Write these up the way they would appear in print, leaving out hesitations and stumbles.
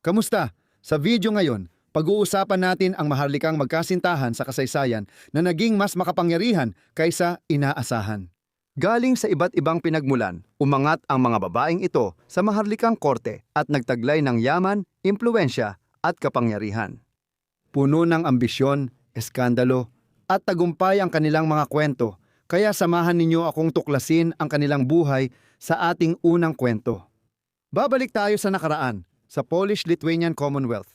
Kamusta? Sa video ngayon, pag-uusapan natin ang maharlikang magkasintahan sa kasaysayan na naging mas makapangyarihan kaysa inaasahan. Galing sa iba't ibang pinagmulan, umangat ang mga babaeng ito sa maharlikang korte at nagtaglay ng yaman, impluensya at kapangyarihan. Puno ng ambisyon, eskandalo at tagumpay ang kanilang mga kwento, kaya samahan ninyo akong tuklasin ang kanilang buhay sa ating unang kwento. Babalik tayo sa nakaraan, sa Polish-Lithuanian Commonwealth.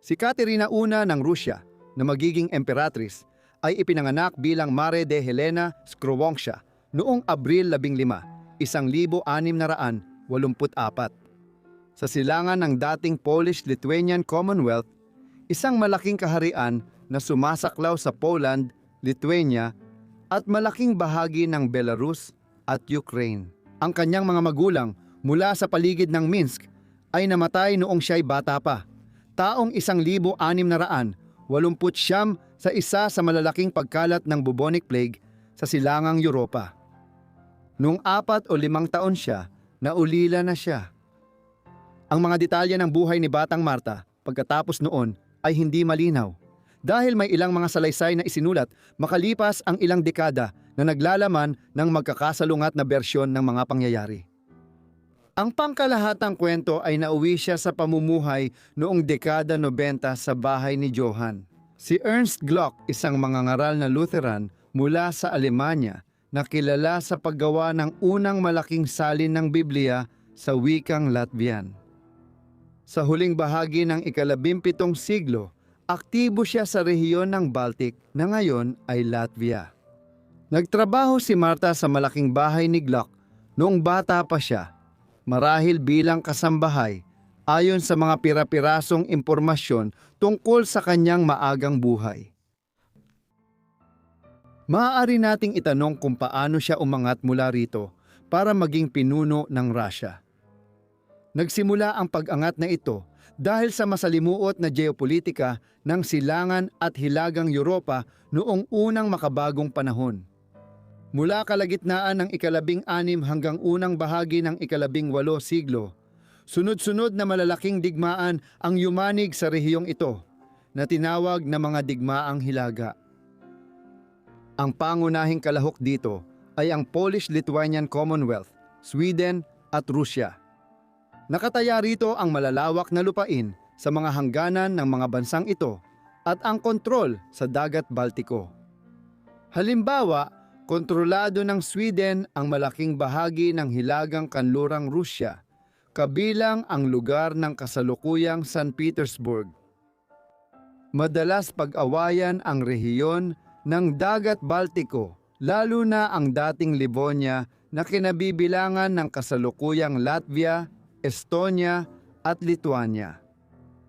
Si Katerina I ng Rusya, na magiging emperatris, ay ipinanganak bilang Mare de Helena Skrowongsha noong Abril 15, 1684. Sa silangan ng dating Polish-Lithuanian Commonwealth, isang malaking kaharian na sumasaklaw sa Poland, Lithuania at malaking bahagi ng Belarus at Ukraine. Ang kanyang mga magulang mula sa paligid ng Minsk ay namatay noong siya'y bata pa, taong 1689 sa isa sa malalaking pagkalat ng bubonic plague sa silangang Europa. Noong 4 o 5 taon siya, naulila na siya. Ang mga detalye ng buhay ni Batang Marta pagkatapos noon ay hindi malinaw dahil may ilang mga salaysay na isinulat makalipas ang ilang dekada na naglalaman ng magkakasalungat na bersyon ng mga pangyayari. Ang pangkalahatang kwento ay nauwi siya sa pamumuhay noong dekada 90 sa bahay ni Johann. Si Ernst Glock, isang mangangaral na Lutheran mula sa Alemanya na kilala sa paggawa ng unang malaking salin ng Biblia sa wikang Latvian. Sa huling bahagi ng ika-17 siglo, aktibo siya sa rehiyon ng Baltic na ngayon ay Latvia. Nagtrabaho si Marta sa malaking bahay ni Glock noong bata pa siya, marahil bilang kasambahay ayon sa mga pira-pirasong impormasyon tungkol sa kanyang maagang buhay. Maaari nating itanong kung paano siya umangat mula rito para maging pinuno ng Russia. Nagsimula ang pag-angat na ito dahil sa masalimuot na geopolitika ng silangan at hilagang Europa noong unang makabagong panahon. Mula kalagitnaan ng ika-16 hanggang unang bahagi ng ika-18 siglo, sunod-sunod na malalaking digmaan ang yumanig sa rehiyong ito na tinawag na mga digmaang hilaga. Ang pangunahing kalahok dito ay ang Polish-Lithuanian Commonwealth, Sweden at Rusya. Nakataya rito ang malalawak na lupain sa mga hangganan ng mga bansang ito at ang kontrol sa Dagat Baltiko. Halimbawa, kontrolado ng Sweden ang malaking bahagi ng hilagang kanlurang Rusya, kabilang ang lugar ng kasalukuyang St. Petersburg. Madalas pag-awayan ang rehiyon ng Dagat Baltiko, lalo na ang dating Livonia na kinabibilangan ng kasalukuyang Latvia, Estonia at Lithuania.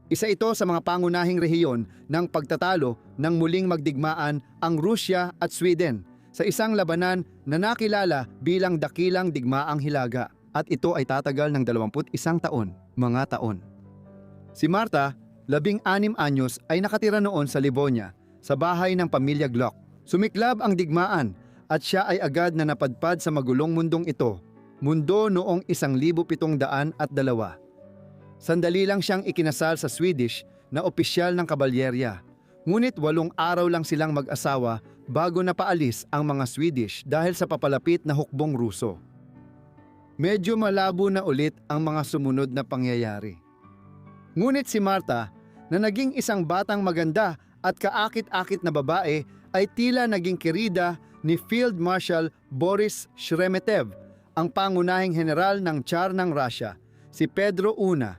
Isa ito sa mga pangunahing rehiyon ng pagtatalo ng muling magdigmaan ang Rusya at Sweden sa isang labanan na nakilala bilang Dakilang Digmaang Hilaga, at ito ay tatagal ng 21 mga taon. Si Marta, 16 anyos, ay nakatira noon sa Livonia, sa bahay ng pamilya Glock. Sumiklab ang digmaan at siya ay agad na napadpad sa magulong mundong ito, mundo noong 1702. Sandali lang siyang ikinasal sa Swedish na opisyal ng kabalyerya. Ngunit 8 araw lang silang mag-asawa bago napaalis ang mga Swedish dahil sa papalapit na hukbong Ruso. Medyo malabo na ulit ang mga sumunod na pangyayari. Ngunit si Marta, na naging isang batang maganda at kaakit-akit na babae, ay tila naging kirida ni Field Marshal Boris Sheremetev, ang pangunahing general ng Tsar ng Russia, si Pedro I.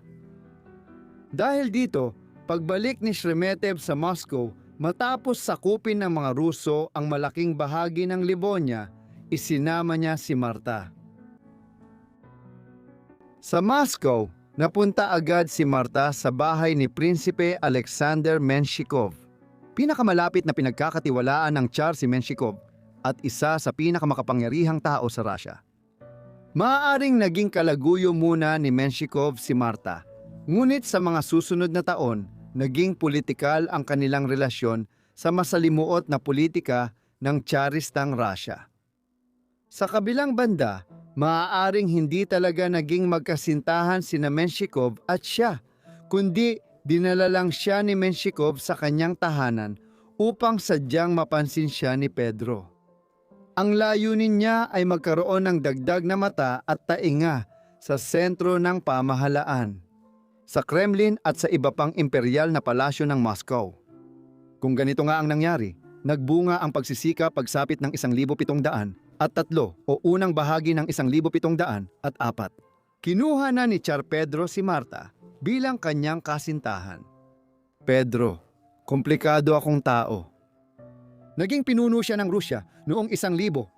Dahil dito, pagbalik ni Sheremetev sa Moscow matapos sakupin ng mga Ruso ang malaking bahagi ng Livonia, isinama niya si Marta. Sa Moscow, napunta agad si Marta sa bahay ni Prinsipe Alexander Menshikov. Pinakamalapit na pinagkakatiwalaan ng Tsar si Menshikov at isa sa pinakamakapangyarihang tao sa Russia. Maaaring naging kalaguyo muna ni Menshikov si Marta, ngunit sa mga susunod na taon, naging politikal ang kanilang relasyon sa masalimuot na politika ng Tsaristang Russia. Sa kabilang banda, Maaaring hindi talaga naging magkasintahan sina Menshikov at siya, kundi dinala lang siya ni Menshikov sa kanyang tahanan upang sadyang mapansin siya ni Pedro. Ang layunin niya ay magkaroon ng dagdag na mata at tainga sa sentro ng pamahalaan, sa Kremlin at sa iba pang imperial na palasyo ng Moscow. Kung ganito nga ang nangyari, nagbunga ang pagsisikap pagsapit ng 1,703 o unang bahagi ng 1,704. Kinuha na ni Tsar Pedro si Marta bilang kanyang kasintahan. Pedro, komplikado akong tao. Naging pinuno siya ng Rusya noong 1682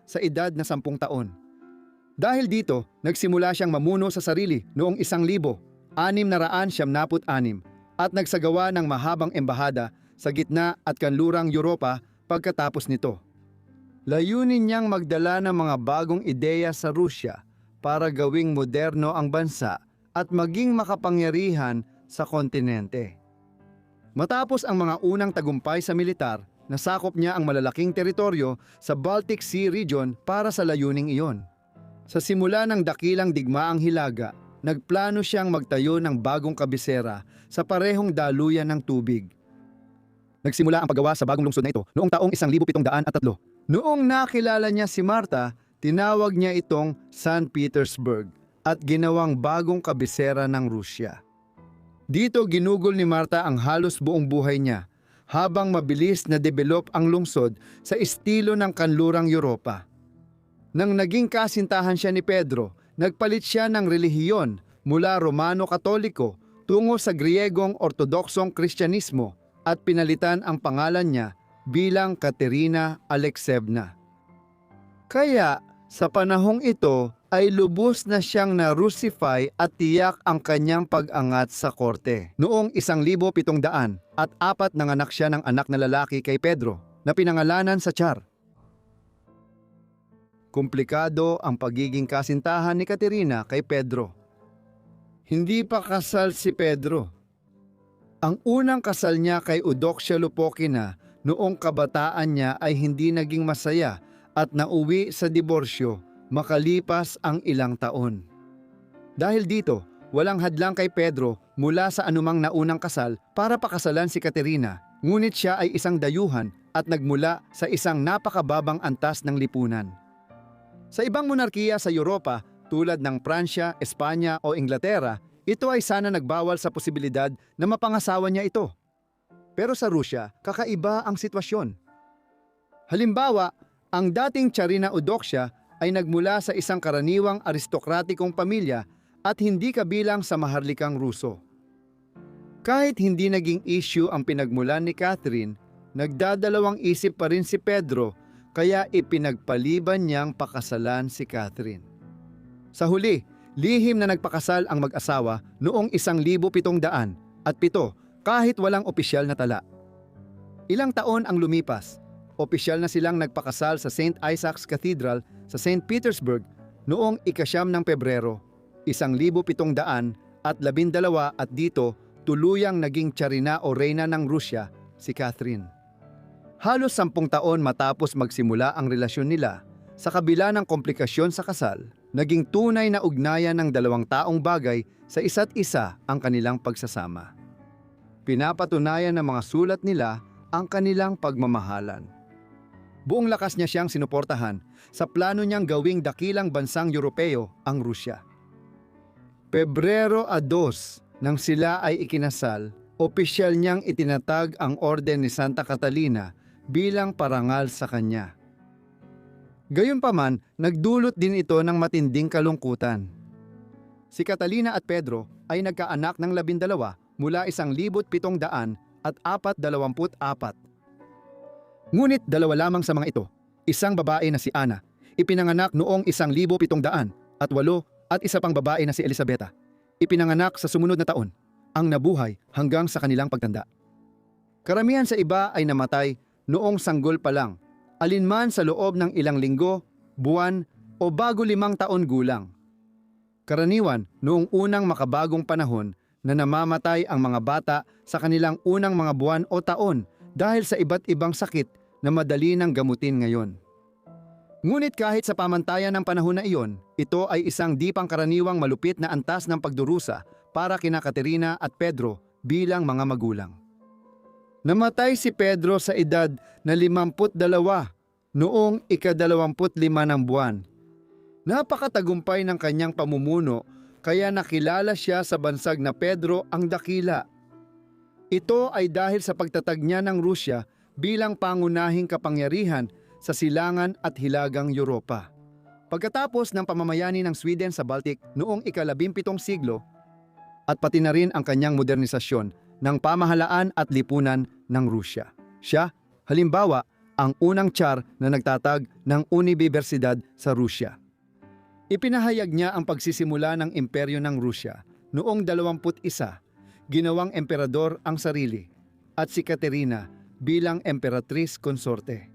sa edad na 10 taon. Dahil dito, nagsimula siyang mamuno sa sarili noong 1676 at nagsagawa ng mahabang embahada sa gitna at kanlurang Europa pagkatapos nito. Layunin niyang magdala ng mga bagong ideya sa Rusya para gawing moderno ang bansa at maging makapangyarihan sa kontinente. Matapos ang mga unang tagumpay sa militar, nasakop niya ang malalaking teritoryo sa Baltic Sea region para sa layuning iyon. Sa simula ng dakilang digmaang Hilaga, nagplano siyang magtayo ng bagong kabisera sa parehong daluyan ng tubig. Nagsimula ang paggawa sa bagong lungsod na ito noong taong 1703. Noong nakilala niya si Marta, tinawag niya itong St. Petersburg at ginawang bagong kabisera ng Rusya. Dito ginugol ni Marta ang halos buong buhay niya habang mabilis na develop ang lungsod sa estilo ng kanlurang Europa. Nang naging kasintahan siya ni Pedro, nagpalit siya ng relihiyon mula Romano-Katoliko tungo sa Griegong Ortodoksong Kristyanismo at pinalitan ang pangalan niya bilang Katerina Alexeyevna. Kaya sa panahong ito ay lubos na siyang na-Russify at tiyak ang kanyang pag-angat sa korte. Noong 1704 nanganak siya ng anak na lalaki kay Pedro na pinangalanan sa Tsar. Komplikado ang pagiging kasintahan ni Katerina kay Pedro. Hindi pa kasal si Pedro. Ang unang kasal niya kay Eudoxia Lupokina noong kabataan niya ay hindi naging masaya at nauwi sa diborsyo makalipas ang ilang taon. Dahil dito, walang hadlang kay Pedro mula sa anumang naunang kasal para pakasalan si Katerina, ngunit siya ay isang dayuhan at nagmula sa isang napakababang antas ng lipunan. Sa ibang monarkiya sa Europa tulad ng Pransya, Espanya o Inglaterra, ito ay sana nagbawal sa posibilidad na mapangasawa niya ito. Pero sa Rusya, kakaiba ang sitwasyon. Halimbawa, ang dating Tsarina Eudoxia ay nagmula sa isang karaniwang aristokratikong pamilya at hindi kabilang sa maharlikang Ruso. Kahit hindi naging issue ang pinagmulan ni Catherine, nagdadalawang isip pa rin si Pedro kaya ipinagpaliban niyang pakasalan si Catherine. Sa huli, lihim na nagpakasal ang mag-asawa noong 1707 kahit walang opisyal na tala. Ilang taon ang lumipas, opisyal na silang nagpakasal sa St. Isaac's Cathedral sa St. Petersburg noong 9 ng Pebrero, 1712 at dito tuluyang naging tsarina o reyna ng Rusya si Catherine. Halos 10 taon matapos magsimula ang relasyon nila, sa kabila ng komplikasyon sa kasal, naging tunay na ugnayan ng dalawang taong bagay sa isa't isa ang kanilang pagsasama. Pinapatunayan ng mga sulat nila ang kanilang pagmamahalan. Buong lakas niya siyang sinuportahan sa plano niyang gawing dakilang bansang Europeo ang Rusya. Pebrero 2 nang sila ay ikinasal, opisyal niyang itinatag ang Orden ni Santa Catalina bilang parangal sa kanya. Gayunpaman, nagdulot din ito ng matinding kalungkutan. Si Catalina at Pedro ay nagkaanak ng 12 mula 1,724. Ngunit 2 lamang sa mga ito, isang babae na si Ana, ipinanganak noong 1708 at isa pang babae na si Elisabeta, ipinanganak sa sumunod na taon, ang nabuhay hanggang sa kanilang pagtanda. Karamihan sa iba ay namatay noong sanggol pa lang, alinman sa loob ng ilang linggo, buwan o bago 5 taon gulang. Karaniwan noong unang makabagong panahon na namamatay ang mga bata sa kanilang unang mga buwan o taon dahil sa iba't ibang sakit na madali nang gamutin ngayon. Ngunit kahit sa pamantayan ng panahon na iyon, ito ay isang di pangkaraniwang malupit na antas ng pagdurusa para kina Caterina at Pedro bilang mga magulang. Namatay si Pedro sa edad na 52 noong ika-25 ng buwan. Napakatagumpay ng kanyang pamumuno kaya nakilala siya sa bansag na Pedro ang Dakila. Ito ay dahil sa pagtatag niya ng Rusya bilang pangunahing kapangyarihan sa silangan at hilagang Europa. Pagkatapos ng pamamayani ng Sweden sa Baltic noong ika-17 siglo at pati na rin ang kanyang modernisasyon ng pamahalaan at lipunan ng Rusya. Siya, halimbawa, ang unang Tsar na nagtatag ng unibersidad sa Rusya. Ipinahayag niya ang pagsisimula ng imperyo ng Rusya noong 21, ginawang emperador ang sarili at si Caterina bilang emperatrice consorte.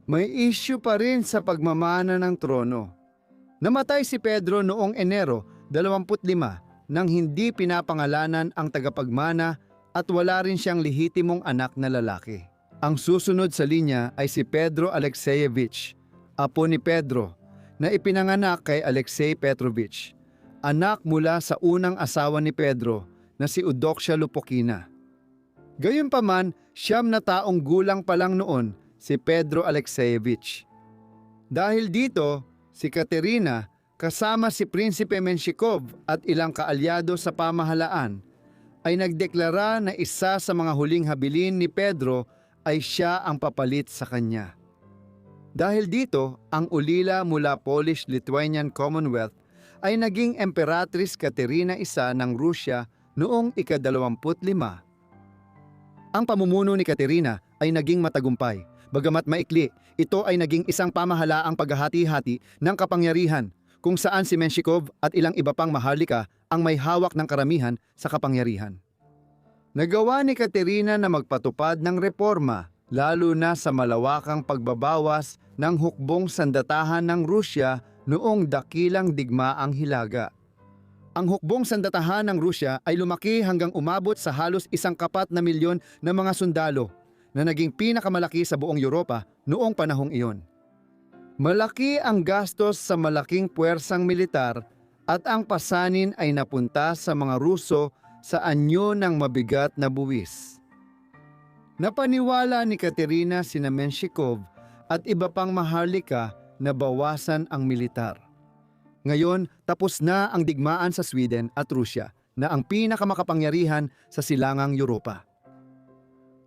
May issue pa rin sa pagmamana ng trono. Namatay si Pedro noong Enero 25 nang hindi pinapangalanan ang tagapagmana at wala rin siyang lehitimong anak na lalaki. Ang susunod sa linya ay si Pedro Alexeyevich, apo ni Pedro, na ipinanganak kay Alexey Petrovich, anak mula sa unang asawa ni Pedro na si Eudoxia Lupokina. Gayunpaman, 9 na taong gulang pa lang noon si Pedro Alexeyevich. Dahil dito, si Caterina kasama si Prinsipe Menshikov at ilang kaalyado sa pamahalaan ay nagdeklara na isa sa mga huling habilin ni Pedro ay siya ang papalit sa kanya. Dahil dito, ang ulila mula Polish-Lithuanian Commonwealth ay naging Emperatrice Caterina I ng Rusya noong ika-25. Ang pamumuno ni Caterina ay naging matagumpay. Bagamat maikli, ito ay naging isang pamahalaang paghahati-hati ng kapangyarihan kung saan si Menshikov at ilang iba pang maharlika ang may hawak ng karamihan sa kapangyarihan. Nagawa ni Caterina na magpatupad ng reforma, lalo na sa malawakang pagbabawas ng hukbong sandatahan ng Rusya noong dakilang digmaang hilaga. Ang hukbong sandatahan ng Rusya ay lumaki hanggang umabot sa halos 1,4 milyon na mga sundalo na naging pinakamalaki sa buong Europa noong panahong iyon. Malaki ang gastos sa malaking puwersang militar at ang pasanin ay napunta sa mga Ruso sa anyo ng mabigat na buwis. Napaniwala ni Caterina sina Menshikov at iba pang maharlika na bawasan ang militar. Ngayon, tapos na ang digmaan sa Sweden at Rusya na ang pinakamakapangyarihan sa silangang Europa.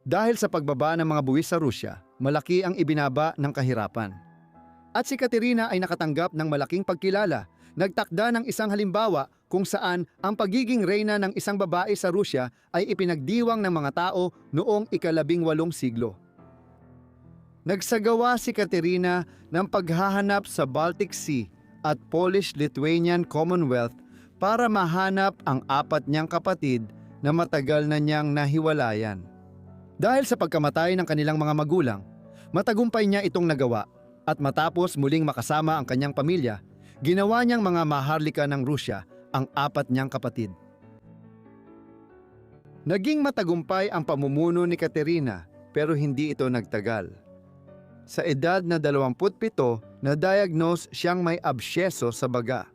Dahil sa pagbaba ng mga buwis sa Rusya, malaki ang ibinaba ng kahirapan. At si Caterina ay nakatanggap ng malaking pagkilala, nagtakda ng isang halimbawa kung saan ang pagiging reyna ng isang babae sa Rusya ay ipinagdiwang ng mga tao noong ika-18 siglo. Nagsagawa si Caterina ng paghahanap sa Baltic Sea at Polish-Lithuanian Commonwealth para mahanap ang 4 niyang kapatid na matagal na niyang nahiwalayan. Dahil sa pagkamatay ng kanilang mga magulang, matagumpay niya itong nagawa at matapos muling makasama ang kanyang pamilya, ginawa niyang mga maharlika ng Rusya ang 4 niyang kapatid. Naging matagumpay ang pamumuno ni Caterina pero hindi ito nagtagal. Sa edad na 27, na-diagnose siyang may absyeso sa baga.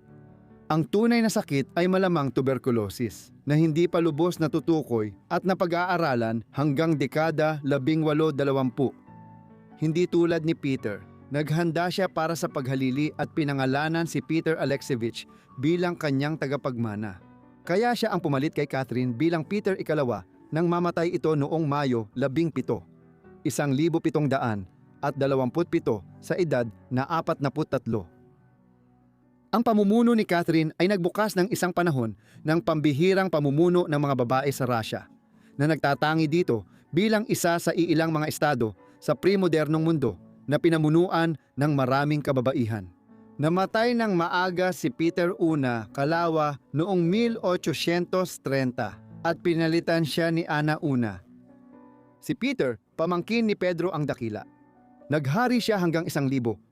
Ang tunay na sakit ay malamang tuberculosis na hindi pa lubos natutukoy at napag-aaralan hanggang dekada 1820. Hindi tulad ni Peter, naghanda siya para sa paghalili at pinangalanan si Peter Alexeyevich bilang kanyang tagapagmana. Kaya siya ang pumalit kay Catherine bilang Peter Ikalawa nang mamatay ito noong Mayo 17, 1727 sa edad na 43. Ang pamumuno ni Catherine ay nagbukas ng isang panahon ng pambihirang pamumuno ng mga babae sa Rusya na nagtatangi dito bilang isa sa iilang mga estado sa pre-modernong mundo na pinamunuan ng maraming kababaihan. Namatay ng maaga si Peter I Kalawa noong 1830 at pinalitan siya ni Ana I. Si Peter, pamangkin ni Pedro ang Dakila. Naghari siya hanggang 1,840.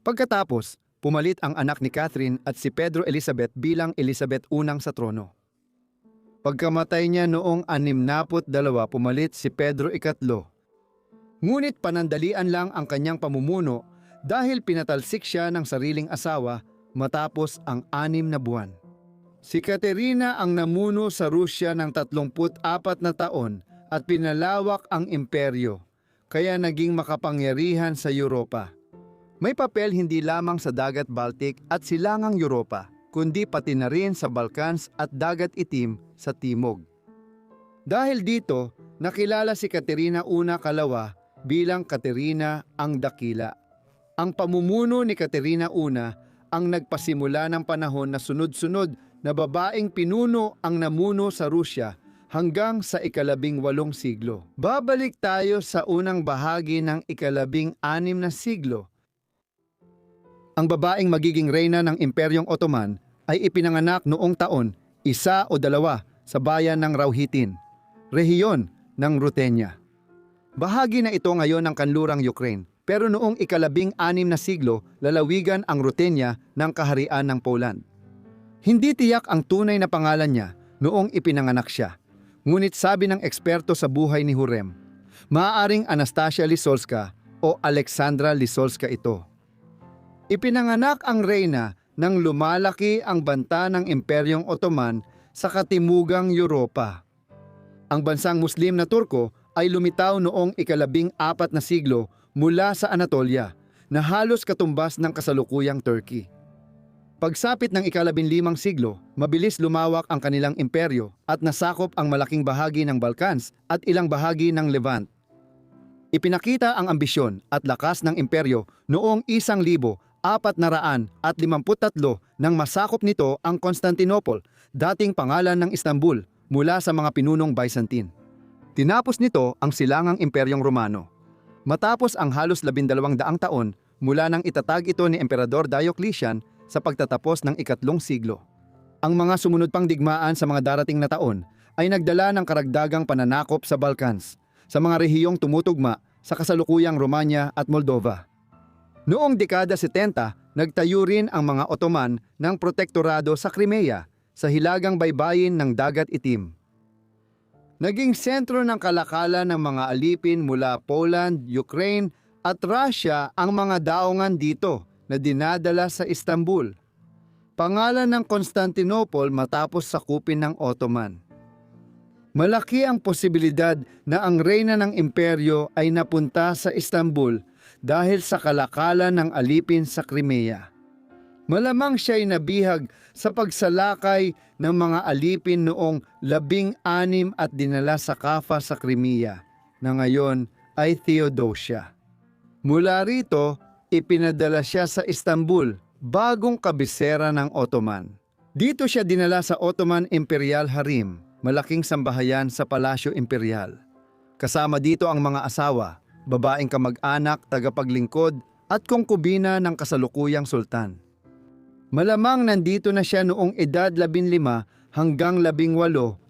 Pagkatapos, pumalit ang anak ni Catherine at si Pedro Elizabeth bilang Elizabeth I sa trono. Pagkamatay niya noong 62, pumalit si Pedro Ikatlo. Ngunit panandalian lang ang kanyang pamumuno dahil pinatalsik siya ng sariling asawa matapos ang 6 na buwan. Si Katerina ang namuno sa Rusya ng 34 na taon at pinalawak ang imperyo, kaya naging makapangyarihan sa Europa. May papel hindi lamang sa Dagat Baltic at Silangang Europa, kundi pati na rin sa Balkans at Dagat Itim sa Timog. Dahil dito, nakilala si Katerina Una Kalawa bilang Katerina ang Dakila. Ang pamumuno ni Katerina Una ang nagpasimula ng panahon na sunod-sunod na babaeng pinuno ang namuno sa Rusya hanggang sa ika-18 siglo. Babalik tayo sa unang bahagi ng ika-16 na siglo. Ang babaeng magiging reyna ng Imperyong Ottoman ay ipinanganak noong taon 1 o 2 sa bayan ng Rauhitin, rehiyon ng Rutenia. Bahagi na ito ngayon ng kanlurang Ukraine, pero noong ika-16 na siglo, lalawigan ang Rutenia ng kaharian ng Poland. Hindi tiyak ang tunay na pangalan niya noong ipinanganak siya, ngunit sabi ng eksperto sa buhay ni Hurrem, maaaring Anastasia Lisolska o Alexandra Lisolska ito. Ipinanganak ang reyna nang lumalaki ang banta ng Imperyong Ottoman sa katimugang Europa. Ang bansang Muslim na Turko ay lumitaw noong ika-14 na siglo mula sa Anatolia na halos katumbas ng kasalukuyang Turkey. Pagsapit ng ika-15 siglo, mabilis lumawak ang kanilang imperyo at nasakop ang malaking bahagi ng Balkans at ilang bahagi ng Levant. Ipinakita ang ambisyon at lakas ng imperyo noong 1453 nang masakop nito ang Constantinople, dating pangalan ng Istanbul, mula sa mga pinunong Byzantine. Tinapos nito ang Silangang Imperyong Romano. Matapos ang halos 12 taon mula nang itatag ito ni Emperador Diocletian sa pagtatapos ng ika-3 siglo. Ang mga sumunod pang digmaan sa mga darating na taon ay nagdala ng karagdagang pananakop sa Balkans, sa mga rehiyong tumutugma sa kasalukuyang Romania at Moldova. Noong dekada 70, nagtayo rin ang mga Ottoman ng protektorado sa Crimea, sa hilagang baybayin ng Dagat Itim. Naging sentro ng kalakalan ng mga alipin mula Poland, Ukraine at Russia ang mga daungan dito na dinadala sa Istanbul. Pangalan ng Constantinople matapos sakupin ng Ottoman. Malaki ang posibilidad na ang reyna ng imperyo ay napunta sa Istanbul dahil sa kalakalan ng alipin sa Crimea. Malamang siya'y nabihag sa pagsalakay ng mga alipin noong 16 at dinala sa Kaffa sa Crimea, na ngayon ay Theodosia. Mula rito, ipinadala siya sa Istanbul, bagong kabisera ng Ottoman. Dito siya dinala sa Ottoman Imperial Harem, malaking sambahayan sa Palasyo Imperial. Kasama dito ang mga asawa, babaeng kamag-anak, tagapaglingkod at kongkubina ng kasalukuyang sultan. Malamang nandito na siya noong edad 15 hanggang 18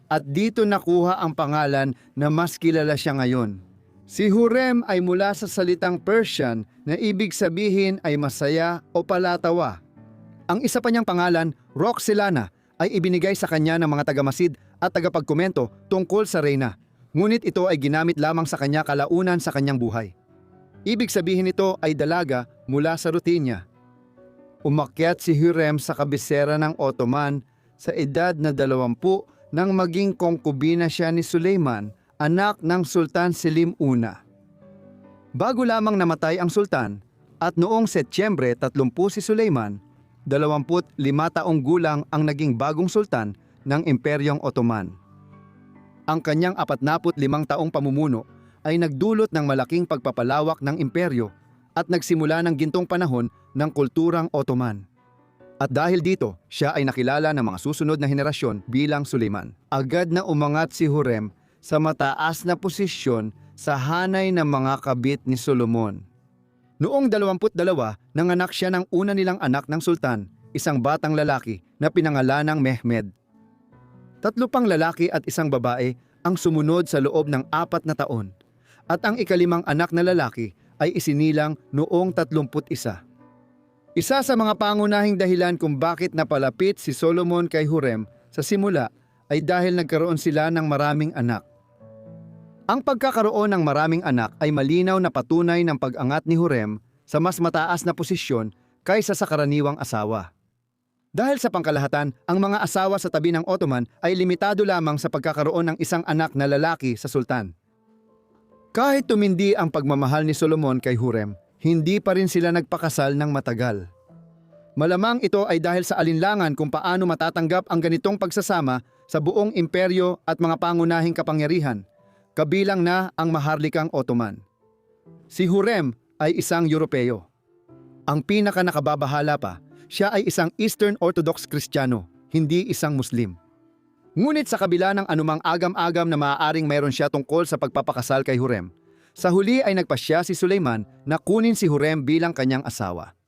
at dito nakuha ang pangalan na mas kilala siya ngayon. Si Hurrem ay mula sa salitang Persian na ibig sabihin ay masaya o palatawa. Ang isa pa niyang pangalan, Roxelana, ay ibinigay sa kanya ng mga tagamasid at tagapagkomento tungkol sa reyna. Ngunit ito ay ginamit lamang sa kanya kalaunan sa kanyang buhay. Ibig sabihin nito ay dalaga mula sa Rutenia. Umakyat si Hurrem sa kabisera ng Ottoman sa edad na 20 nang maging kongkubina siya ni Suleiman, anak ng Sultan Selim I. Bago lamang namatay ang sultan at noong Setyembre 30 si Suleiman, 25 taong gulang ang naging bagong sultan ng Imperyong Ottoman. Ang kanyang 45 taong pamumuno ay nagdulot ng malaking pagpapalawak ng imperyo at nagsimula ng gintong panahon ng kulturang Ottoman. At dahil dito, siya ay nakilala ng mga susunod na henerasyon bilang Suleiman. Agad na umangat si Hurrem sa mataas na posisyon sa hanay ng mga kabit ni Solomon. Noong 22, nanganak siya ng una nilang anak ng sultan, isang batang lalaki na pinangalanang Mehmed. 3 pang lalaki at isang babae ang sumunod sa loob ng 4 na taon, at ang ika-5 anak na lalaki ay isinilang noong 31. Isa sa mga pangunahing dahilan kung bakit napalapit si Solomon kay Hurrem sa simula ay dahil nagkaroon sila ng maraming anak. Ang pagkakaroon ng maraming anak ay malinaw na patunay ng pag-angat ni Hurrem sa mas mataas na posisyon kaysa sa karaniwang asawa. Dahil sa pangkalahatan, ang mga asawa sa tabi ng Ottoman ay limitado lamang sa pagkakaroon ng isang anak na lalaki sa sultan. Kahit tumindi ang pagmamahal ni Solomon kay Hurrem, hindi pa rin sila nagpakasal ng matagal. Malamang ito ay dahil sa alinlangan kung paano matatanggap ang ganitong pagsasama sa buong imperyo at mga pangunahing kapangyarihan, kabilang na ang maharlikang Ottoman. Si Hurrem ay isang Europeo. Ang pinaka-nakababahala pa, siya ay isang Eastern Orthodox Kristiyano, hindi isang Muslim. Ngunit sa kabila ng anumang agam-agam na maaaring mayroon siya tungkol sa pagpapakasal kay Hurrem, sa huli ay nagpasya si Suleiman na kunin si Hurrem bilang kanyang asawa.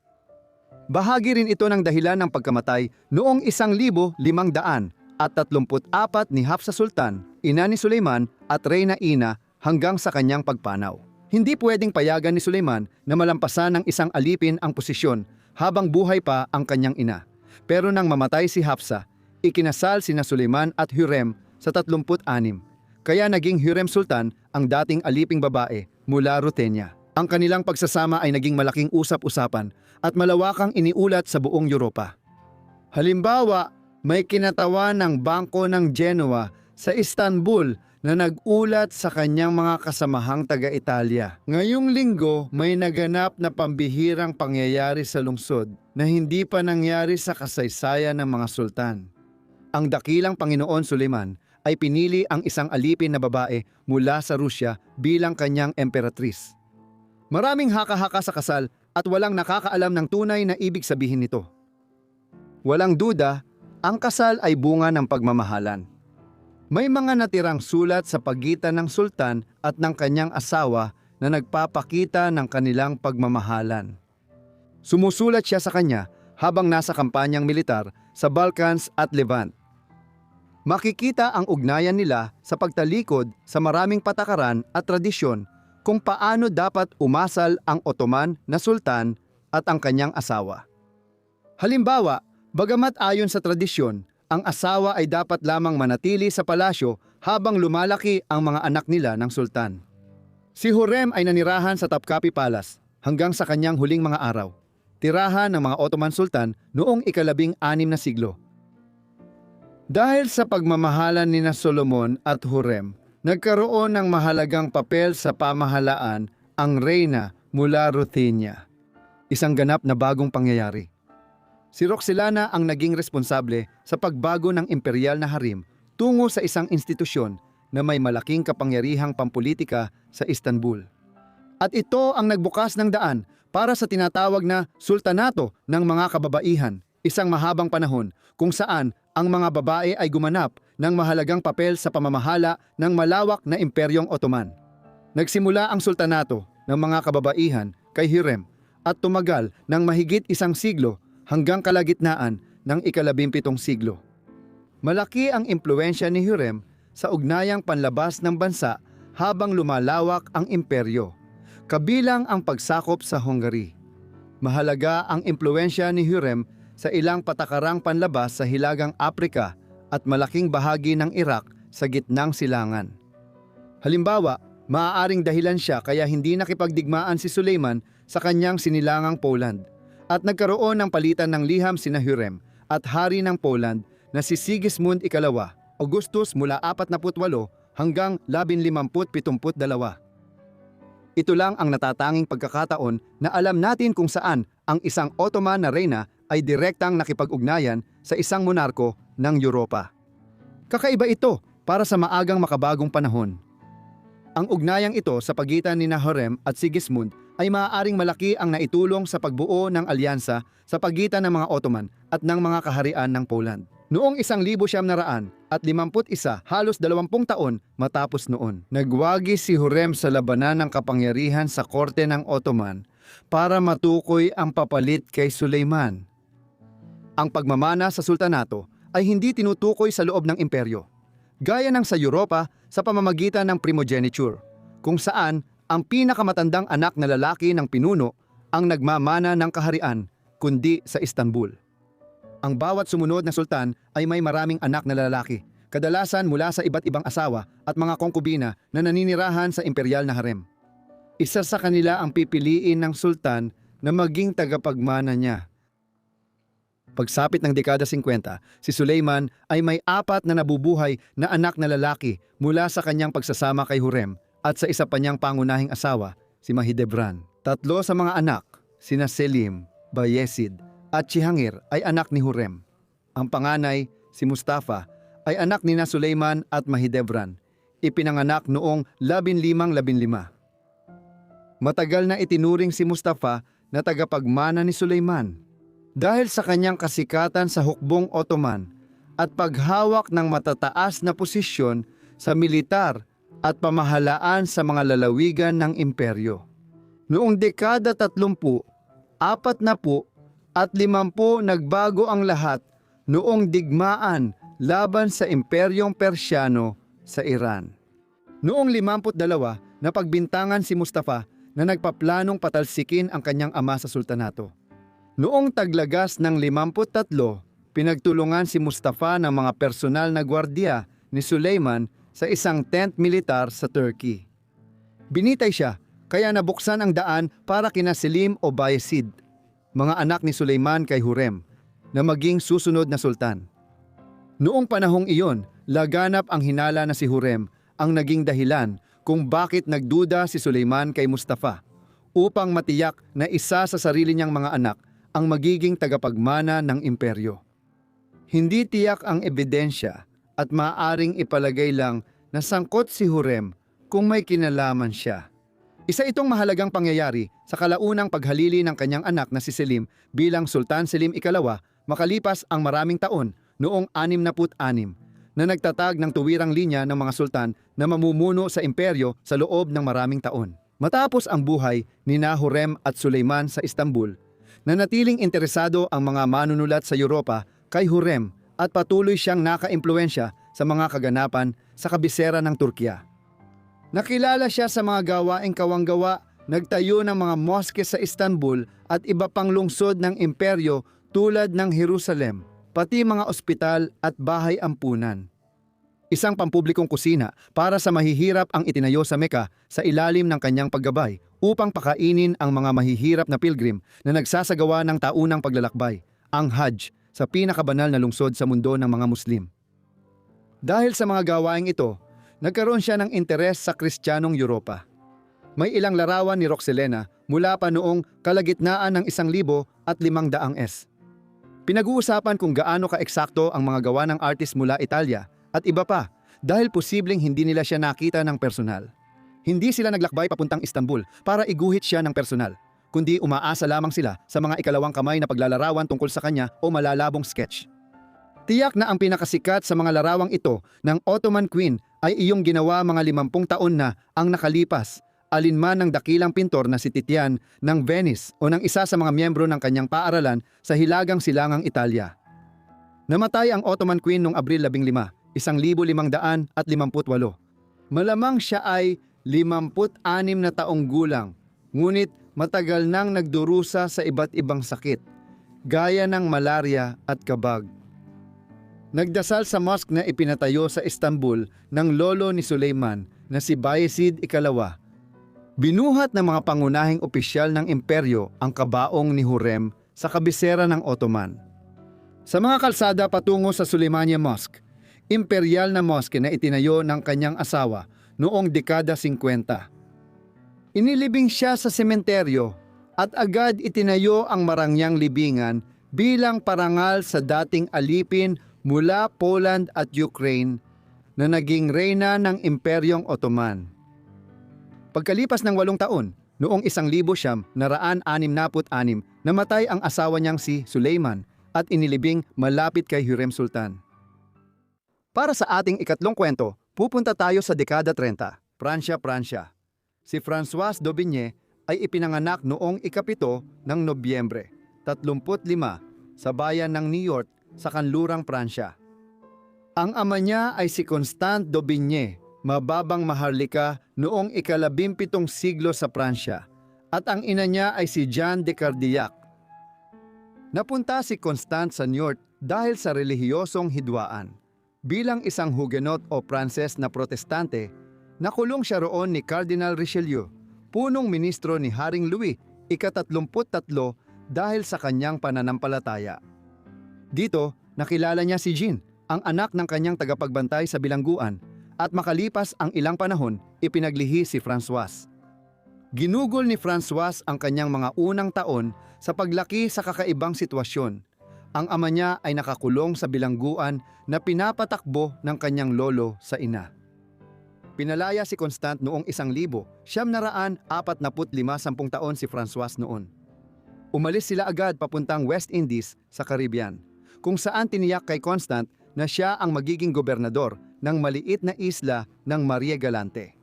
Bahagi rin ito ng dahilan ng pagkamatay noong 1534 ni Hafsa Sultan, ina ni Suleiman at Reyna Ina hanggang sa kanyang pagpanaw. Hindi pwedeng payagan ni Suleiman na malampasan ng isang alipin ang posisyon habang buhay pa ang kanyang ina. Pero nang mamatay si Hafsa, ikinasal sina Suleiman at Hurrem sa 36, kaya naging Hurrem Sultan ang dating aliping babae mula Ruthenia. Ang kanilang pagsasama ay naging malaking usap-usapan at malawakang iniulat sa buong Europa. Halimbawa, may kinatawan ng Bangko ng Genoa sa Istanbul na nag-ulat sa kanyang mga kasamahang taga-Italia. Ngayong linggo, may naganap na pambihirang pangyayari sa lungsod na hindi pa nangyari sa kasaysayan ng mga sultan. Ang dakilang Panginoon Suleiman ay pinili ang isang alipin na babae mula sa Rusya bilang kanyang emperatris. Maraming haka-haka sa kasal at walang nakakaalam ng tunay na ibig sabihin nito. Walang duda, ang kasal ay bunga ng pagmamahalan. May mga natirang sulat sa pagitan ng sultan at ng kanyang asawa na nagpapakita ng kanilang pagmamahalan. Sumusulat siya sa kanya habang nasa kampanyang militar sa Balkans at Levant. Makikita ang ugnayan nila sa pagtalikod sa maraming patakaran at tradisyon kung paano dapat umasal ang Ottoman na sultan at ang kanyang asawa. Halimbawa, bagamat ayon sa tradisyon, ang asawa ay dapat lamang manatili sa palasyo habang lumalaki ang mga anak nila ng sultan. Si Hurrem ay nanirahan sa Topkapi Palace hanggang sa kanyang huling mga araw, tirahan ng mga Ottoman Sultan noong ika-16 na siglo. Dahil sa pagmamahalan ni Solomon at Hurrem, nagkaroon ng mahalagang papel sa pamahalaan ang reyna mula Ruthenia, isang ganap na bagong pangyayari. Si Roxelana ang naging responsable sa pagbago ng imperial na harim tungo sa isang institusyon na may malaking kapangyarihang pampulitika sa Istanbul. At ito ang nagbukas ng daan para sa tinatawag na Sultanato ng mga Kababaihan, isang mahabang panahon kung saan ang mga babae ay gumanap ng mahalagang papel sa pamamahala ng malawak na imperyong Ottoman. Nagsimula ang sultanato ng mga kababaihan kay Hurrem at tumagal ng mahigit 1 siglo hanggang kalagitnaan ng ika-17 siglo. Malaki ang impluwensya ni Hurrem sa ugnayang panlabas ng bansa habang lumalawak ang imperyo, kabilang ang pagsakop sa Hungary. Mahalaga ang impluwensya ni Hurrem sa ilang patakarang panlabas sa Hilagang Aprika at malaking bahagi ng Iraq sa gitnang silangan. Halimbawa, maaaring dahilan siya kaya hindi nakipagdigmaan si Suleiman sa kanyang sinilangang Poland at nagkaroon ng palitan ng liham sina Hurrem at hari ng Poland na si Sigismund II, Augustus mula 48 hanggang 1572. Ito lang ang natatanging pagkakataon na alam natin kung saan ang isang Ottoman na reyna ay direktang nakipag-ugnayan sa isang monarko ng Europa. Kakaiba ito para sa maagang makabagong panahon. Ang ugnayang ito sa pagitan ni Hurrem at Sigismund ay maaaring malaki ang naitulong sa pagbuo ng alyansa sa pagitan ng mga Ottoman at ng mga kaharian ng Poland. Noong 1951, halos 20 taon matapos noon, nagwagi si Hurrem sa labanan ng kapangyarihan sa korte ng Ottoman para matukoy ang papalit kay Suleiman. Ang pagmamana sa sultanato ay hindi tinutukoy sa loob ng imperyo, gaya ng sa Europa sa pamamagitan ng primogeniture, kung saan ang pinakamatandang anak na lalaki ng pinuno ang nagmamana ng kaharian, kundi sa Istanbul. Ang bawat sumunod na sultan ay may maraming anak na lalaki, kadalasan mula sa iba't ibang asawa at mga kongkubina na naninirahan sa imperial na harem. Isa sa kanila ang pipiliin ng sultan na maging tagapagmana niya. Pagsapit ng dekada 50, si Suleiman ay may 4 na nabubuhay na anak na lalaki mula sa kanyang pagsasama kay Hurrem at sa isa pa niyang pangunahing asawa, si Mahidevran. 3 sa mga anak, sina Selim, Bayezid at Cihangir ay anak ni Hurrem. Ang panganay, si Mustafa, ay anak ni Suleiman at Mahidevran. Ipinanganak noong 1515. Matagal na itinuring si Mustafa na tagapagmana ni Suleiman. Dahil sa kanyang kasikatan sa hukbong Ottoman at paghawak ng matataas na posisyon sa militar at pamahalaan sa mga lalawigan ng imperyo. Noong dekada 30, 40 at 50 nagbago ang lahat noong digmaan laban sa Imperyong Persiano sa Iran. Noong 52, napagbintangan si Mustafa na nagpaplanong patalsikin ang kanyang ama sa sultanato. Noong taglagas ng 53, pinagtulungan si Mustafa ng mga personal na gwardiya ni Suleiman sa isang tent militar sa Turkey. Binitay siya, kaya nabuksan ang daan para kina Selim o Bayezid, mga anak ni Suleiman kay Hurrem, na maging susunod na sultan. Noong panahong iyon, laganap ang hinala na si Hurrem ang naging dahilan kung bakit nagduda si Suleiman kay Mustafa upang matiyak na isa sa sarili niyang mga anak ang magiging tagapagmana ng imperyo. Hindi tiyak ang ebidensya at maaaring ipalagay lang na sangkot si Hurrem kung may kinalaman siya. Isa itong mahalagang pangyayari sa kalaunang paghalili ng kanyang anak na si Selim bilang Sultan Selim II makalipas ang maraming taon noong 66 na nagtatag ng tuwirang linya ng mga sultan na mamumuno sa imperyo sa loob ng maraming taon. Matapos ang buhay ni Hurrem at Suleiman sa Istanbul, nanatiling interesado ang mga manunulat sa Europa kay Hurrem at patuloy siyang nakaimpluwensya sa mga kaganapan sa kabisera ng Turkiya. Nakilala siya sa mga gawaing kawanggawa, nagtayo ng mga moske sa Istanbul at iba pang lungsod ng imperyo tulad ng Jerusalem, pati mga ospital at bahay ampunan. Isang pampublikong kusina para sa mahihirap ang itinayo sa Mecca sa ilalim ng kanyang paggabay upang pakainin ang mga mahihirap na pilgrim na nagsasagawa ng taunang paglalakbay, ang Hajj, sa pinakabanal na lungsod sa mundo ng mga Muslim. Dahil sa mga gawaing ito, nagkaroon siya ng interes sa Kristiyanong Europa. May ilang larawan ni Roxelana mula pa noong kalagitnaan ng 1500 S. Pinag-uusapan kung gaano ka-eksakto ang mga gawa ng artist mula Italia at iba pa dahil posibleng hindi nila siya nakita ng personal. Hindi sila naglakbay papuntang Istanbul para iguhit siya ng personal, kundi umaasa lamang sila sa mga ikalawang kamay na paglalarawan tungkol sa kanya o malalabong sketch. Tiyak na ang pinakasikat sa mga larawang ito ng Ottoman Queen ay iyong ginawa mga 50 taon na ang nakalipas, alinman ng dakilang pintor na si Titian ng Venice o ng isa sa mga miyembro ng kanyang paaralan sa Hilagang Silangang Italia. Namatay ang Ottoman Queen noong Abril 15, 1558. Malamang siya ay 56 na taong gulang, ngunit matagal nang nagdurusa sa iba't ibang sakit, gaya ng malaria at kabag. Nagdasal sa mosque na ipinatayo sa Istanbul ng lolo ni Suleiman na si Bayezid II. Binuhat ng mga pangunahing opisyal ng imperyo ang kabaong ni Hurrem sa kabisera ng Ottoman. Sa mga kalsada patungo sa Suleimania Mosque, imperial na mosque na itinayo ng kanyang asawa noong dekada 50. Inilibing siya sa sementeryo at agad itinayo ang marangyang libingan bilang parangal sa dating alipin mula Poland at Ukraine na naging reyna ng Imperyong Ottoman. Pagkalipas ng 8 taon, noong 1966, namatay ang asawa niyang si Suleiman at inilibing malapit kay Hürrem Sultan. Para sa ating ikatlong kwento, pupunta tayo sa dekada 30, Pransya. Si François d'Aubigné ay ipinanganak noong 7 ng Nobyembre, 35 sa bayan ng New York sa kanlurang Pransya. Ang ama niya ay si Constant d'Aubigné, mababang maharlika noong ika-17 siglo sa Pransya, at ang ina niya ay si Jeanne de Cardillac. Napunta si Constant sa New York dahil sa relihiyosong hidwaan. Bilang isang Huguenot o Pranses na protestante, nakulong siya roon ni Cardinal Richelieu, punong ministro ni Haring Louis ika-33 dahil sa kanyang pananampalataya. Dito, nakilala niya si Jean, ang anak ng kanyang tagapagbantay sa bilangguan, at makalipas ang ilang panahon, ipinaglihi si Francois. Ginugol ni Francois ang kanyang mga unang taon sa paglaki sa kakaibang sitwasyon. Ang ama niya ay nakakulong sa bilangguan na pinapatakbo ng kanyang lolo sa ina. Pinalaya si Constant noong 1945 taon si Francois noon. Umalis sila agad papuntang West Indies sa Caribbean, kung saan tiniyak kay Constant na siya ang magiging gobernador ng maliit na isla ng Maria Galante.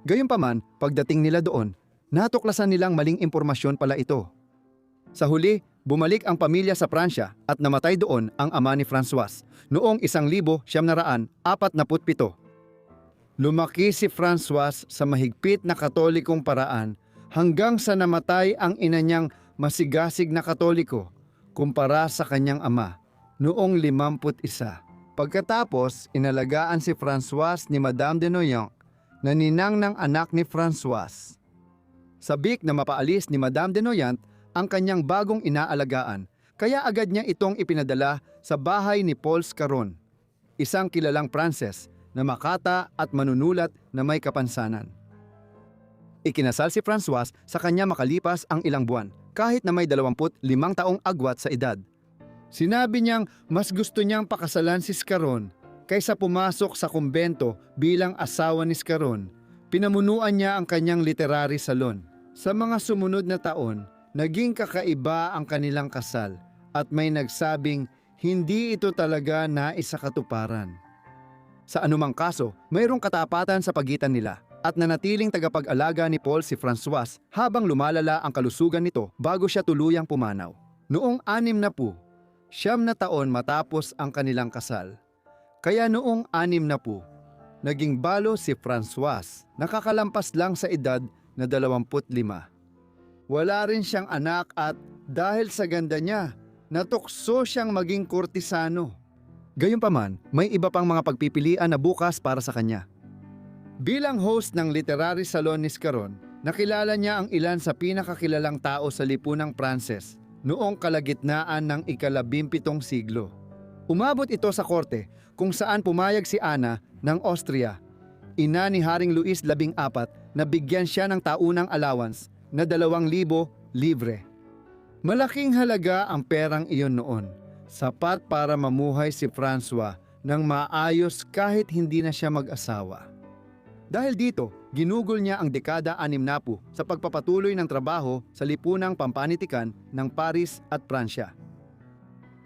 Gayunpaman, pagdating nila doon, natuklasan nilang maling impormasyon pala ito. Sa huli, bumalik ang pamilya sa Pransya at namatay doon ang ama ni Francois noong 1947. Lumaki si Francois sa mahigpit na katolikong paraan hanggang sa namatay ang ina niyang masigasig na katoliko kumpara sa kanyang ama noong 51. Pagkatapos, inalagaan si Francois ni Madame de Noyon na ninang ng anak ni Francois. Sabik na mapaalis ni Madame de Noyant ang kanyang bagong inaalagaan, kaya agad niya itong ipinadala sa bahay ni Paul Scarron, isang kilalang Pranses na makata at manunulat na may kapansanan. Ikinasal si Francois sa kanya makalipas ang ilang buwan, kahit na may 25 taong agwat sa edad. Sinabi niyang mas gusto niyang pakasalan si Scarron kaysa pumasok sa kumbento bilang asawa ni Scarron. Pinamunuan niya ang kanyang literary salon. Sa mga sumunod na taon, naging kakaiba ang kanilang kasal at may nagsabing hindi ito talaga naisakatuparan. Sa anumang kaso, mayroong katapatan sa pagitan nila at nanatiling tagapag-alaga ni Paul si Francois habang lumalala ang kalusugan nito bago siya tuluyang pumanaw. Noong 69 taon matapos ang kanilang kasal. Kaya noong 60, naging balo si Francois, nakakalampas lang sa edad na 25. Wala rin siyang anak at dahil sa ganda niya, natukso siyang maging kurtisano. Gayunpaman, may iba pang mga pagpipilian na bukas para sa kanya. Bilang host ng literary salon ni Scarron, nakilala niya ang ilan sa pinakakilalang tao sa lipunang Pranses noong kalagitnaan ng ika-17 siglo. Umabot ito sa korte kung saan pumayag si Ana ng Austria, ina ni Haring Luis XIV, na bigyan siya ng taunang allowance na 2,000 libre. Malaking halaga ang perang iyon noon, sapat para mamuhay si Francois ng maayos kahit hindi na siya mag-asawa. Dahil dito, ginugol niya ang dekada 60 sa pagpapatuloy ng trabaho sa lipunang pampanitikan ng Paris at Pransya.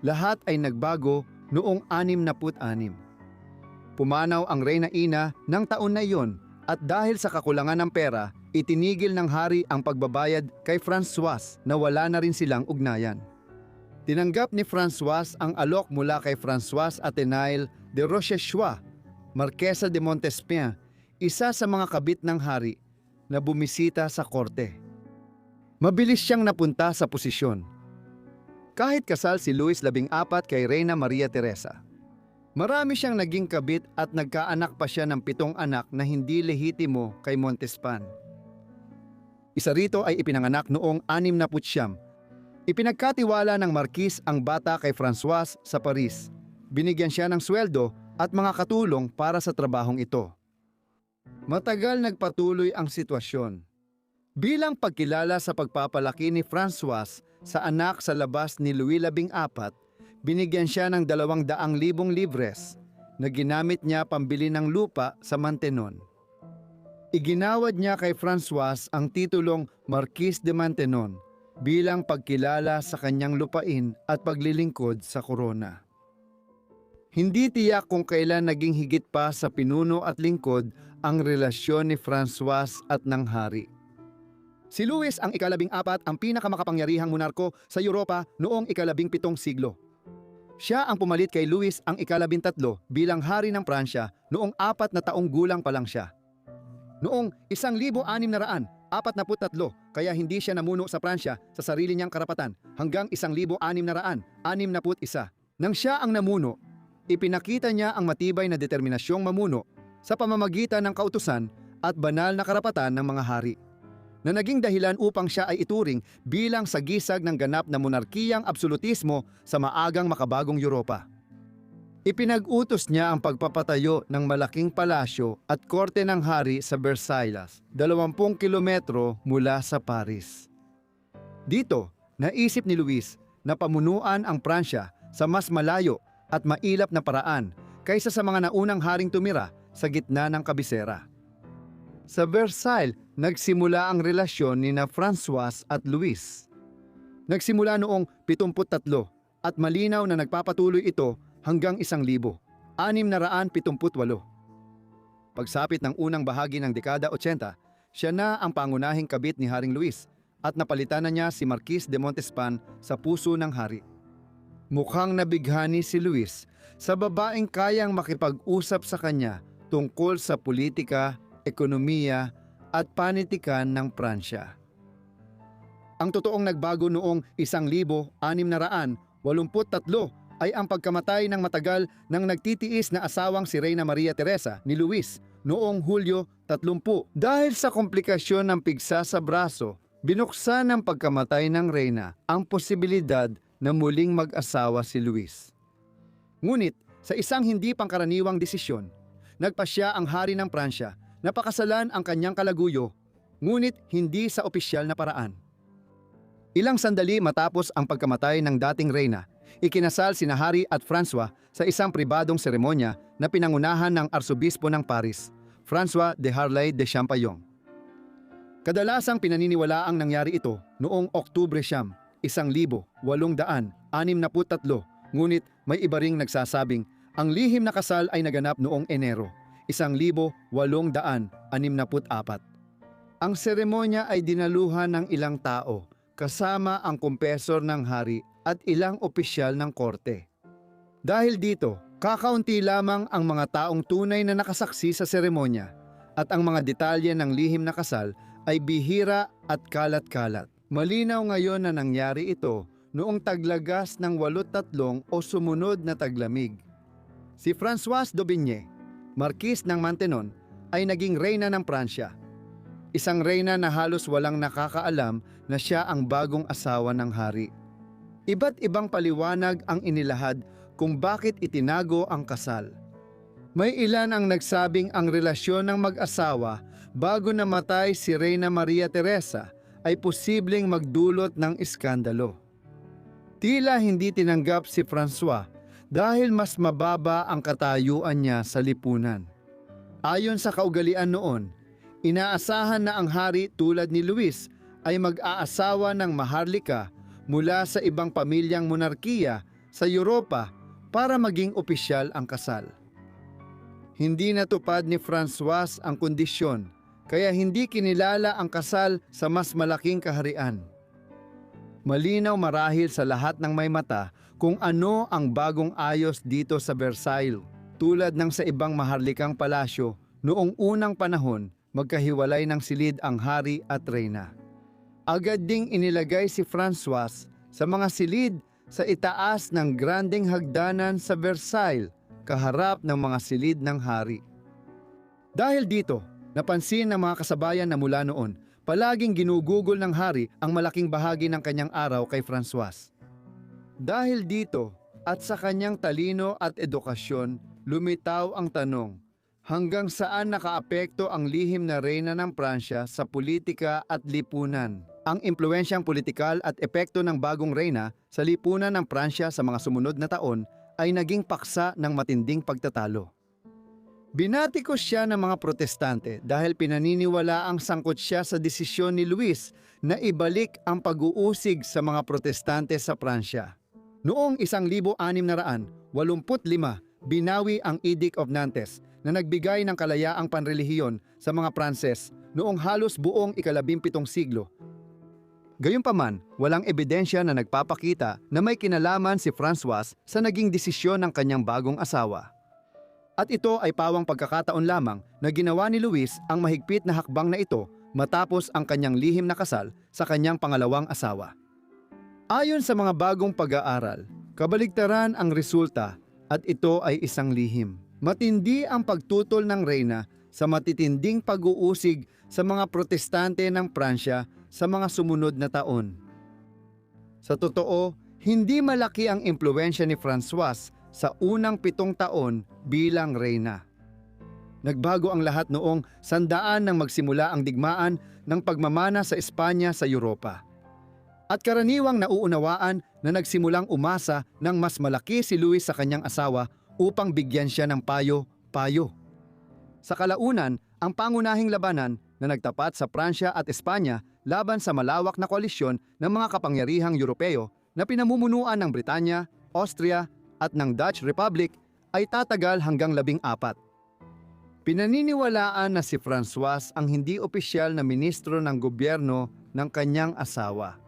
Lahat ay nagbago noong 66. Pumanaw ang reyna-ina ng taon na iyon at dahil sa kakulangan ng pera, itinigil ng hari ang pagbabayad kay Francois na wala na rin silang ugnayan. Tinanggap ni Francois ang alok mula kay Françoise Athénaïle de Rochechouart, Marquesa de Montespan, isa sa mga kabit ng hari na bumisita sa korte. Mabilis siyang napunta sa posisyon. Kahit kasal si Louis XIV kay Reyna Maria Teresa, marami siyang naging kabit at nagkaanak pa siya ng 7 anak na hindi lehitimo kay Montespan. Isa rito ay ipinanganak noong 69. Ipinagkatiwala ng Marquis ang bata kay François sa Paris. Binigyan siya ng sweldo at mga katulong para sa trabahong ito. Matagal nagpatuloy ang sitwasyon. Bilang pagkilala sa pagpapalaki ni François sa anak sa labas ni Louis XIV, binigyan siya ng 200,000 libres na ginamit niya pambili ng lupa sa Maintenon. Iginawad niya kay François ang titulong Marquis de Maintenon bilang pagkilala sa kanyang lupain at paglilingkod sa korona. Hindi tiyak kung kailan naging higit pa sa pinuno at lingkod ang relasyon ni François at ng hari. Si Louis ang ika-14 ang pinakamakapangyarihang monarko sa Europa noong ika-17 siglo. Siya ang pumalit kay Louis ang ika-13 bilang hari ng Pransya noong 4 na taong gulang pa lang siya. Noong 1643, kaya hindi siya namuno sa Pransya sa sarili niyang karapatan hanggang 1661. Nang siya ang namuno, Ipinakita niya ang matibay na determinasyong mamuno sa pamamagitan ng kautusan at banal na karapatan ng mga hari, na naging dahilan upang siya ay ituring bilang sagisag ng ganap na monarkiyang absolutismo sa maagang makabagong Europa. Ipinag-utos niya ang pagpapatayo ng malaking palasyo at korte ng hari sa Versailles, 20 kilometro mula sa Paris. Dito, naisip ni Luis na pamunuan ang Pransya sa mas malayo at mailap na paraan kaysa sa mga naunang haring tumira sa gitna ng kabisera. Sa Versailles, nagsimula ang relasyon ni na François at Luis. Nagsimula noong 73 at malinaw na nagpapatuloy ito hanggang 1,678. Pagsapit ng unang bahagi ng dekada 80, siya na ang pangunahing kabit ni Haring Luis at napalitan na niya si Marquis de Montespan sa puso ng hari. Mukhang nabighani si Luis sa babaeng kayang makipag-usap sa kanya tungkol sa politika, ekonomiya at panitikan ng Pransya. Ang totoong nagbago noong 1683 ay ang pagkamatay ng matagal ng nagtitiis na asawang si Reyna Maria Teresa ni Luis noong Hulyo 30. Dahil sa komplikasyon ng pigsa sa braso, binuksan ng pagkamatay ng Reyna ang posibilidad na muling mag-asawa si Luis. Ngunit sa isang hindi pangkaraniwang desisyon, nagpasya ang hari ng Pransya na pakasalan ang kanyang kalaguyo, ngunit hindi sa opisyal na paraan. Ilang sandali matapos ang pagkamatay ng dating Reyna, ikinasal sina Hari at François sa isang pribadong seremonya na pinangunahan ng Arsobispo ng Paris, François de Harlay de Champollion. Kadalasang pinaniniwalaang nangyari ito noong Oktubre 1863, ngunit may iba ring nagsasabing ang lihim na kasal ay naganap noong Enero 1864. Ang seremonya ay dinaluhan ng ilang tao, kasama ang kumpesor ng hari at ilang opisyal ng korte. Dahil dito, kakaunti lamang ang mga taong tunay na nakasaksi sa seremonya at ang mga detalye ng lihim na kasal ay bihira at kalat-kalat. Malinaw ngayon na nangyari ito noong taglagas ng 83 o sumunod na taglamig. Si François d'Aubigné, Marquis ng Maintenon, ay naging reyna ng Pransya. Isang reyna na halos walang nakakaalam na siya ang bagong asawa ng hari. Iba't ibang paliwanag ang inilahad kung bakit itinago ang kasal. May ilan ang nagsabing ang relasyon ng mag-asawa bago namatay si Reyna Maria Teresa ay posibleng magdulot ng iskandalo. Tila hindi tinanggap si François dahil mas mababa ang katayuan niya sa lipunan. Ayon sa kaugalian noon, inaasahan na ang hari tulad ni Luis ay mag-aasawa ng maharlika mula sa ibang pamilyang monarkiya sa Europa para maging opisyal ang kasal. Hindi natupad ni François ang kondisyon, kaya hindi kinilala ang kasal sa mas malaking kaharian. Malinaw marahil sa lahat ng may mata kung ano ang bagong ayos dito sa Versailles. Tulad ng sa ibang maharlikang palasyo, noong unang panahon, magkahiwalay ng silid ang hari at reyna. Agad ding inilagay si François sa mga silid sa itaas ng grandeng hagdanan sa Versailles, kaharap ng mga silid ng hari. Dahil dito, napansin ng mga kasabayan na mula noon, palaging ginugugol ng hari ang malaking bahagi ng kanyang araw kay François. Dahil dito, at sa kanyang talino at edukasyon, lumitaw ang tanong, hanggang saan nakaapekto ang lihim na reyna ng Pransya sa politika at lipunan? Ang impluensyang politikal at epekto ng bagong reyna sa lipunan ng Pransya sa mga sumunod na taon ay naging paksa ng matinding pagtatalo. Binatikos siya ng mga protestante dahil pinaniniwala ang sangkot siya sa desisyon ni Luis na ibalik ang pag-uusig sa mga protestante sa Pransya. Noong 1685, binawi ang Edict of Nantes na nagbigay ng kalayaang panrelihiyon sa mga Pranses noong halos buong ika-17 siglo. Gayunpaman, walang ebidensya na nagpapakita na may kinalaman si François sa naging desisyon ng kanyang bagong asawa. At ito ay pawang pagkakataon lamang na ginawa ni Luis ang mahigpit na hakbang na ito matapos ang kanyang lihim na kasal sa kanyang pangalawang asawa. Ayon sa mga bagong pag-aaral, kabaligtaran ang resulta at ito ay isang lihim. Matindi ang pagtutol ng reyna sa matitinding pag-uusig sa mga protestante ng Pransya sa mga sumunod na taon. Sa totoo, hindi malaki ang impluwensya ni Francois sa unang 7 taon bilang reyna. Nagbago ang lahat noong sandaan nang magsimula ang digmaan ng pagmamana sa Espanya sa Europa. At karaniwang nauunawaan na nagsimulang umasa ng mas malaki si Louis sa kanyang asawa upang bigyan siya ng payo-payo. Sa kalaunan, ang pangunahing labanan na nagtapat sa Pransya at Espanya laban sa malawak na koalisyon ng mga kapangyarihang Europeo na pinamumunuan ng Britanya, Austria at ng Dutch Republic ay tatagal hanggang 14. Pinaniniwalaan na si Francois ang hindi opisyal na ministro ng gobyerno ng kanyang asawa.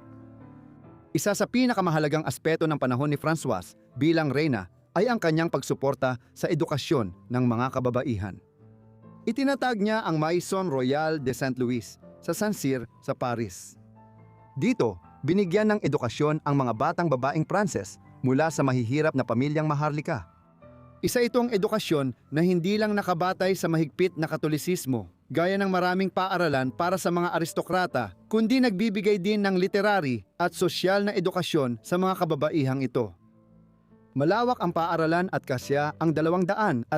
Isa sa pinakamahalagang aspeto ng panahon ni Francois bilang reyna ay ang kanyang pagsuporta sa edukasyon ng mga kababaihan. Itinatag niya ang Maison Royale de Saint-Louis sa Saint-Cyr sa Paris. Dito, binigyan ng edukasyon ang mga batang babaeng Pranses mula sa mahihirap na pamilyang maharlika. Isa itong edukasyon na hindi lang nakabatay sa mahigpit na Katolisismo, gaya ng maraming paaralan para sa mga aristokrata, kundi nagbibigay din ng literary at sosyal na edukasyon sa mga kababaihang ito. Malawak ang paaralan at kasya ang 250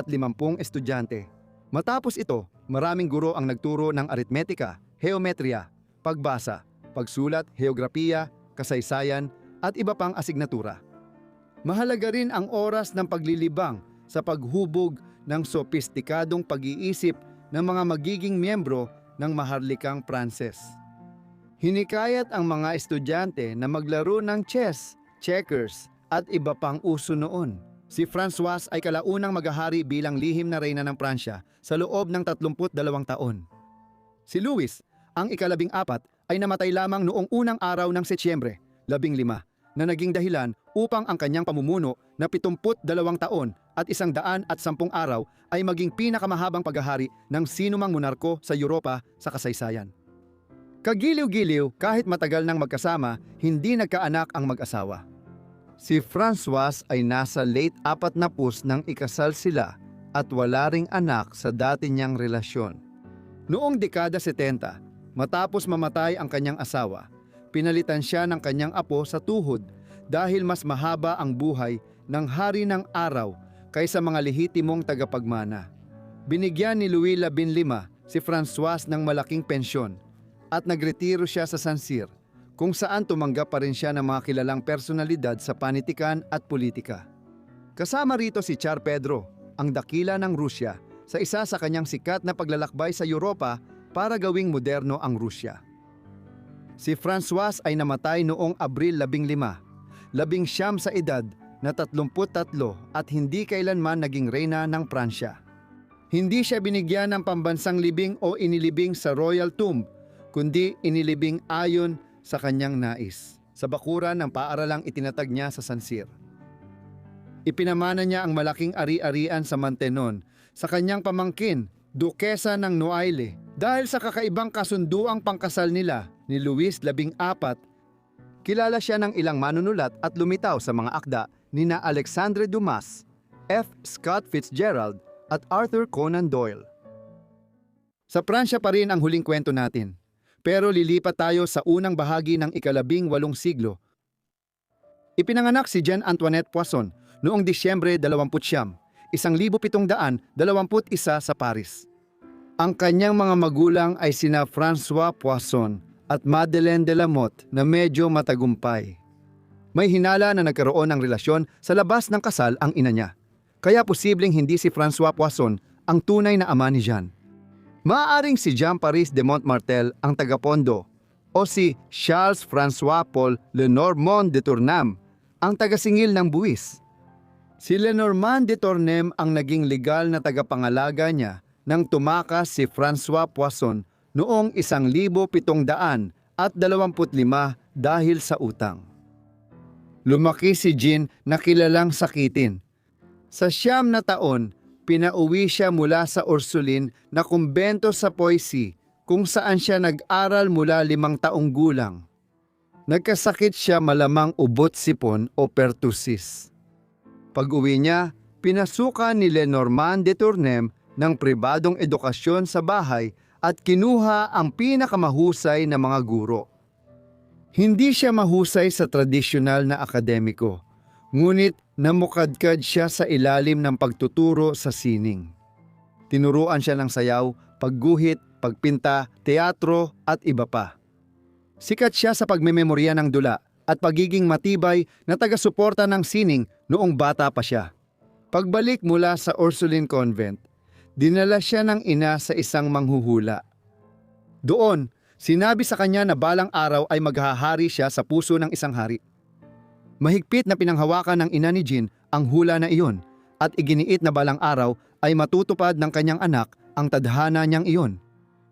estudyante. Matapos ito, maraming guro ang nagturo ng aritmetika, geometria, pagbasa, pagsulat, heograpiya, kasaysayan at iba pang asignatura. Mahalaga rin ang oras ng paglilibang sa paghubog ng sopistikadong pag-iisip ng mga magiging miyembro ng maharlikang Pranses. Hinikayat ang mga estudyante na maglaro ng chess, checkers at iba pang uso noon. Si Francois ay kalaunang maghahari bilang lihim na reyna ng Pransya sa loob ng 32 taon. Si Louis, ang ika-14, ay namatay lamang noong unang araw ng Setyembre, 15, na naging dahilan upang ang kanyang pamumuno na 72 taon at 110 araw ay maging pinakamahabang paghahari ng sinumang monarko sa Europa sa kasaysayan. Kagiliw-giliw kahit matagal nang magkasama, hindi nagkaanak ang mag-asawa. Si Francois ay nasa late 40 nang ikasal sila at wala ring anak sa dati niyang relasyon. Noong dekada 70, matapos mamatay ang kanyang asawa, pinalitan siya ng kanyang apo sa tuhod dahil mas mahaba ang buhay ng hari ng araw kaysa mga lehitimong tagapagmana. Binigyan ni Louis XV si Francois ng malaking pensyon at nagretiro siya sa Saint-Cyr, kung saan tumanggap pa rin siya ng mga kilalang personalidad sa panitikan at politika. Kasama rito si Tsar Pedro, ang dakila ng Rusya, sa isa sa kanyang sikat na paglalakbay sa Europa para gawing moderno ang Rusya. Si Francois ay namatay noong Abril 15, 19 sa edad na 33 at hindi kailanman naging reyna ng Pransya. Hindi siya binigyan ng pambansang libing o inilibing sa Royal Tomb, kundi inilibing ayon sa kanyang nais, sa bakuran ng paaralang itinatag niya sa Saint-Cyr. Ipinamana niya ang malaking ari-arian sa Mantenon sa kanyang pamangkin, Dukesa ng Noailles, dahil sa kakaibang kasunduang pangkasal nila ni Louis XIV. Kilala siya ng ilang manunulat at lumitaw sa mga akda nina Alexandre Dumas, F. Scott Fitzgerald at Arthur Conan Doyle. Sa Pransya pa rin ang huling kwento natin, pero lilipat tayo sa unang bahagi ng ika-18 siglo. Ipinanganak si Jeanne Antoinette Poisson noong Disyembre 20, 1721 sa Paris. Ang kanyang mga magulang ay sina François Poisson at Madeleine de la Motte na medyo matagumpay. May hinala na nagkaroon ng relasyon sa labas ng kasal ang ina niya, kaya posibleng hindi si François Poisson ang tunay na ama ni Jeanne. Maaaring si Jean-Paris de Montmartel ang tagapondo o si Charles-François Paul Lenormand de Tournam ang tagasingil ng buwis. Si Lenormand de Tournam ang naging legal na tagapangalaga niya nang tumakas si François Poisson noong 1725 dahil sa utang. Lumaki si Jeanne na kilalang sakitin. Sa 9 na taon, pinauwi siya mula sa Ursuline na kumbento sa Poissy kung saan siya nag-aral mula 5 taong gulang. Nagkasakit siya malamang ubot-sipon o pertussis. Pag-uwi niya, pinasukan ni Lenormand de Tournem ng pribadong edukasyon sa bahay at kinuha ang pinakamahusay na mga guro. Hindi siya mahusay sa tradisyonal na akademiko, ngunit namukadkad siya sa ilalim ng pagtuturo sa sining. Tinuruan siya ng sayaw, pagguhit, pagpinta, teatro at iba pa. Sikat siya sa pagmememorya ng dula at pagiging matibay na taga-suporta ng sining noong bata pa siya. Pagbalik mula sa Ursuline Convent, dinala siya ng ina sa isang manghuhula. Doon, sinabi sa kanya na balang araw ay maghahari siya sa puso ng isang hari. Mahigpit na pinanghawakan ng ina ni Jean ang hula na iyon at iginiit na balang araw ay matutupad ng kanyang anak ang tadhana niyang iyon.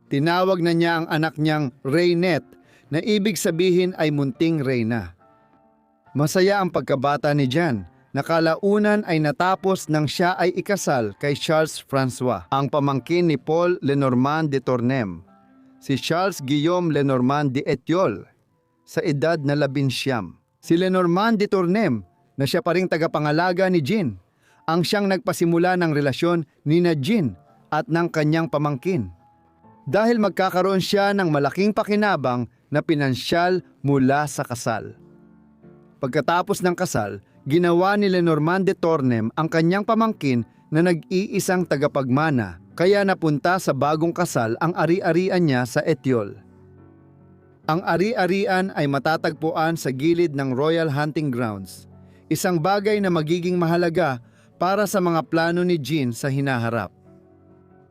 Tinawag na niya ang anak niyang Reynette na ibig sabihin ay munting reyna. Masaya ang pagkabata ni Jean na kalaunan ay natapos nang siya ay ikasal kay Charles François, ang pamangkin ni Paul Lenormand de Tournem, si Charles Guillaume Lenormand de Etiole, sa edad na 19. Si Lenormand de Tournem, na siya pa ring tagapangalaga ni Jean, ang siyang nagpasimula ng relasyon ni Jean at ng kanyang pamangkin. Dahil magkakaroon siya ng malaking pakinabang na pinansyal mula sa kasal. Pagkatapos ng kasal, ginawa ni Lenormand de Tournem ang kanyang pamangkin na nag-iisang tagapagmana, kaya napunta sa bagong kasal ang ari-arian niya sa Etiole. Ang ari-arian ay matatagpuan sa gilid ng Royal Hunting Grounds, isang bagay na magiging mahalaga para sa mga plano ni Jean sa hinaharap.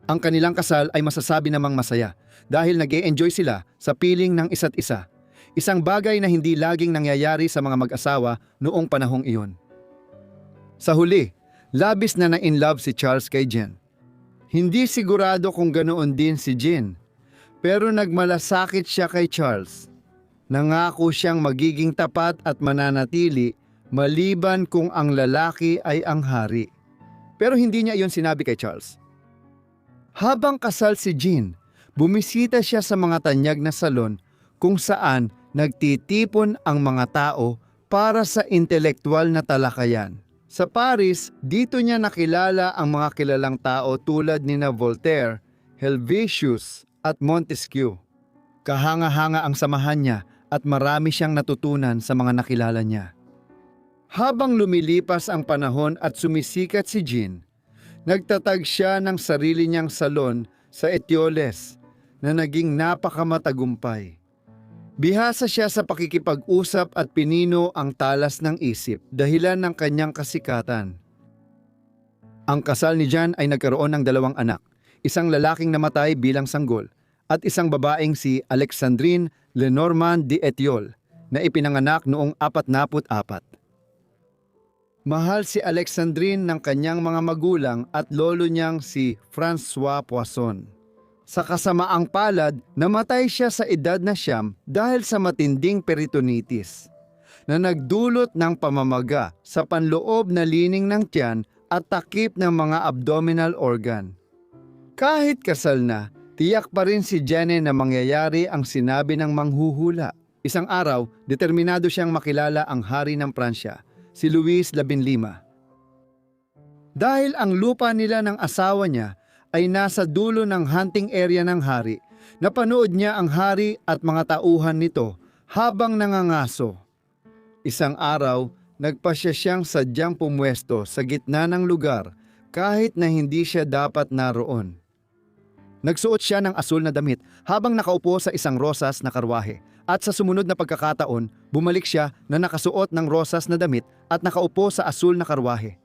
Ang kanilang kasal ay masasabi namang masaya dahil nag-e-enjoy sila sa piling ng isa't isa, isang bagay na hindi laging nangyayari sa mga mag-asawa noong panahong iyon. Sa huli, labis na na-in-love si Charles kay Jean. Hindi sigurado kung ganoon din si Jean, pero nagmalasakit siya kay Charles. Nangako siyang magiging tapat at mananatili maliban kung ang lalaki ay ang hari. Pero hindi niya iyon sinabi kay Charles. Habang kasal si Jean, bumisita siya sa mga tanyag na salon kung saan nagtitipon ang mga tao para sa intelektual na talakayan. Sa Paris, dito niya nakilala ang mga kilalang tao tulad nina Voltaire, Helvetius at Montesquieu. Kahanga-hanga ang samahan niya at marami siyang natutunan sa mga nakilala niya. Habang lumilipas ang panahon at sumisikat si Jean, nagtatag siya ng sarili niyang salon sa Etioles na naging napakamatagumpay. Bihasa siya sa pakikipag-usap at pinino ang talas ng isip dahilan ng kanyang kasikatan. Ang kasal ni Jean ay nagkaroon ng 2 anak, isang lalaking namatay bilang sanggol at isang babaeng si Alexandrine Lenormand de Etiole na ipinanganak noong 44. Mahal si Alexandrine ng kanyang mga magulang at lolo niyang si François Poisson. Sa kasamaang palad, namatay siya sa edad na 9 dahil sa matinding peritonitis na nagdulot ng pamamaga sa panloob na lining ng tiyan at takip ng mga abdominal organ. Kahit kasal na, tiyak pa rin si Jeanne na mangyayari ang sinabi ng manghuhula. Isang araw, determinado siyang makilala ang hari ng Pransya, si Louis XV. Dahil ang lupa nila ng asawa niya ay nasa dulo ng hunting area ng hari, napanood niya ang hari at mga tauhan nito habang nangangaso. Isang araw, nagpasya siyang sadyang pumwesto sa gitna ng lugar kahit na hindi siya dapat naroon. Nagsuot siya ng asul na damit habang nakaupo sa isang rosas na karwahe. At sa sumunod na pagkakataon, bumalik siya na nakasuot ng rosas na damit at nakaupo sa asul na karwahe.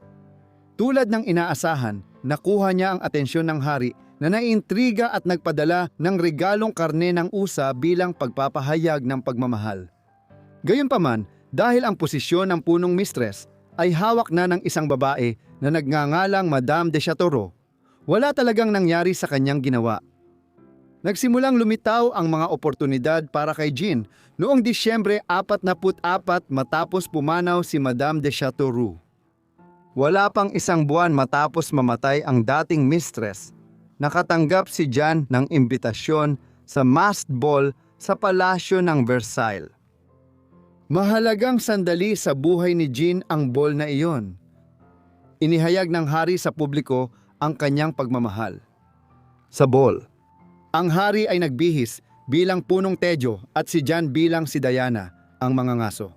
Tulad ng inaasahan, nakuha niya ang atensyon ng hari na naiintriga at nagpadala ng regalong karne ng usa bilang pagpapahayag ng pagmamahal. Gayunpaman, dahil ang posisyon ng punong mistress ay hawak na ng isang babae na nagngangalang Madame de Chateauroux, wala talagang nangyari sa kanyang ginawa. Nagsimulang lumitaw ang mga oportunidad para kay Jean noong Disyembre 44 matapos pumanaw si Madame de Chateauroux. Wala pang 1 buwan matapos mamatay ang dating mistress, nakatanggap si Jean ng imbitasyon sa masked ball sa palasyo ng Versailles. Mahalagang sandali sa buhay ni Jean ang ball na iyon. Inihayag ng hari sa publiko ang kanyang pagmamahal. Sa ball, ang hari ay nagbihis bilang punong Tedyo at si Jan bilang si Diana, ang mga ngaso.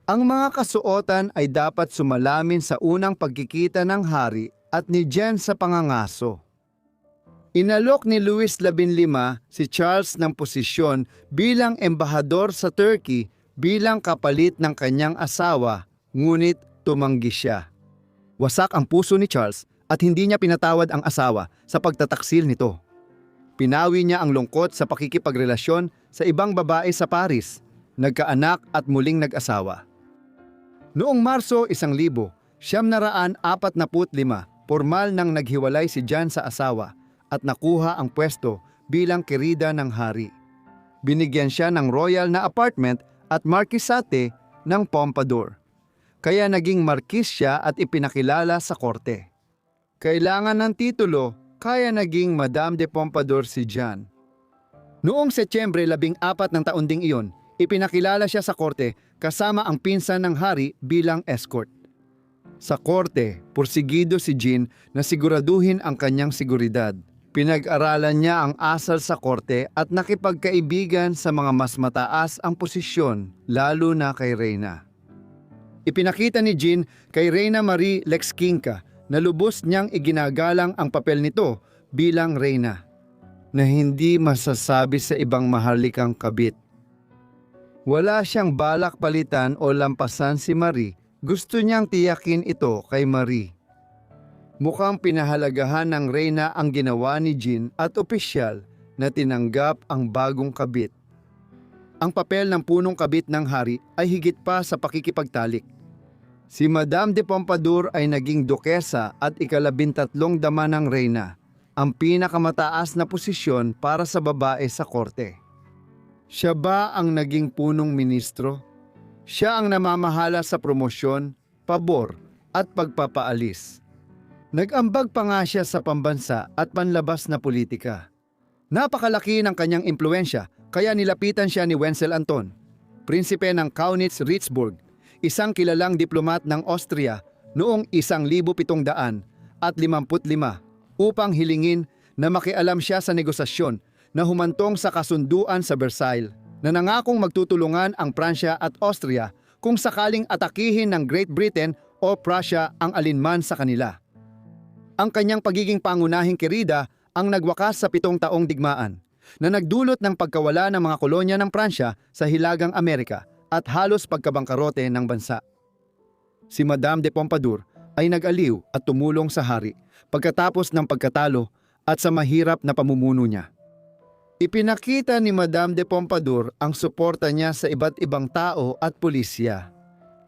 Ang mga kasuotan ay dapat sumalamin sa unang pagkikita ng hari at ni Jen sa pangangaso. Inalok ni Louis XV si Charles ng posisyon bilang embahador sa Turkey bilang kapalit ng kanyang asawa, ngunit tumanggi siya. Wasak ang puso ni Charles at hindi niya pinatawad ang asawa sa pagtataksil nito. Pinawi niya ang lungkot sa pakikipagrelasyon sa ibang babae sa Paris, nagkaanak at muling nag-asawa. Noong Marso 1945, formal nang naghiwalay si Jan sa asawa at nakuha ang pwesto bilang kirida ng hari. Binigyan siya ng royal na apartment at markisate ng Pompadour. Kaya naging markis siya at ipinakilala sa korte. Kailangan ng titulo, kaya naging Madame de Pompadour si Jan. Noong Setyembre 14 ng taon ding iyon, ipinakilala siya sa korte kasama ang pinsan ng hari bilang escort. Sa korte, pursigido si Jean na siguraduhin ang kanyang seguridad. Pinag-aralan niya ang asal sa korte at nakipagkaibigan sa mga mas mataas ang posisyon, lalo na kay Reyna. Ipinakita ni Jean kay Reyna Marie Lexquinca na lubos niyang iginagalang ang papel nito bilang Reyna, na hindi masasabi sa ibang maharlikang kabit. Wala siyang balak palitan o lampasan si Marie, gusto niyang tiyakin ito kay Marie. Mukhang pinahalagahan ng Reyna ang ginawa ni Jean at opisyal na tinanggap ang bagong kabit. Ang papel ng punong kabit ng hari ay higit pa sa pakikipagtalik. Si Madame de Pompadour ay naging dukesa at ika-13 dama ng Reyna, ang pinakamataas na posisyon para sa babae sa korte. Siya ba ang naging punong ministro? Siya ang namamahala sa promosyon, pabor at pagpapaalis. Nag-ambag pa nga siya sa pambansa at panlabas na politika. Napakalaki ng kanyang impluensya kaya nilapitan siya ni Wenzel Anton, prinsipe ng Kaunitz-Ritzburg, isang kilalang diplomat ng Austria noong 1755 upang hilingin na makialam siya sa negosasyon na humantong sa kasunduan sa Versailles na nangakong magtutulungan ang Pransya at Austria kung sakaling atakihin ng Great Britain o Prussia ang alinman sa kanila. Ang kanyang pagiging pangunahing kirida ang nagwakas sa 7 taong digmaan na nagdulot ng pagkawala ng mga kolonya ng Pransya sa Hilagang Amerika at halos pagkabangkarote ng bansa. Si Madame de Pompadour ay nag-aliw at tumulong sa hari pagkatapos ng pagkatalo at sa mahirap na pamumuno niya. Ipinakita ni Madame de Pompadour ang suporta niya sa iba't ibang tao at pulisya.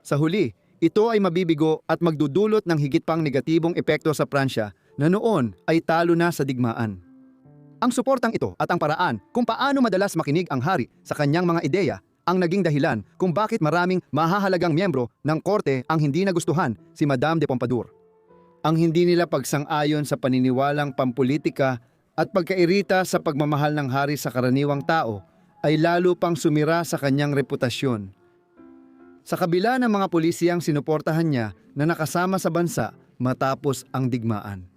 Sa huli, ito ay mabibigo at magdudulot ng higit pang negatibong epekto sa Pransya na noon ay talo na sa digmaan. Ang suportang ito at ang paraan kung paano madalas makinig ang hari sa kanyang mga ideya ang naging dahilan kung bakit maraming mahahalagang miyembro ng korte ang hindi nagustuhan si Madame de Pompadour. Ang hindi nila pagsang-ayon sa paniniwalang pampolitika at pagkairita sa pagmamahal ng hari sa karaniwang tao ay lalo pang sumira sa kanyang reputasyon. Sa kabila ng mga pulisiyang sinuportahan niya na nakasama sa bansa matapos ang digmaan.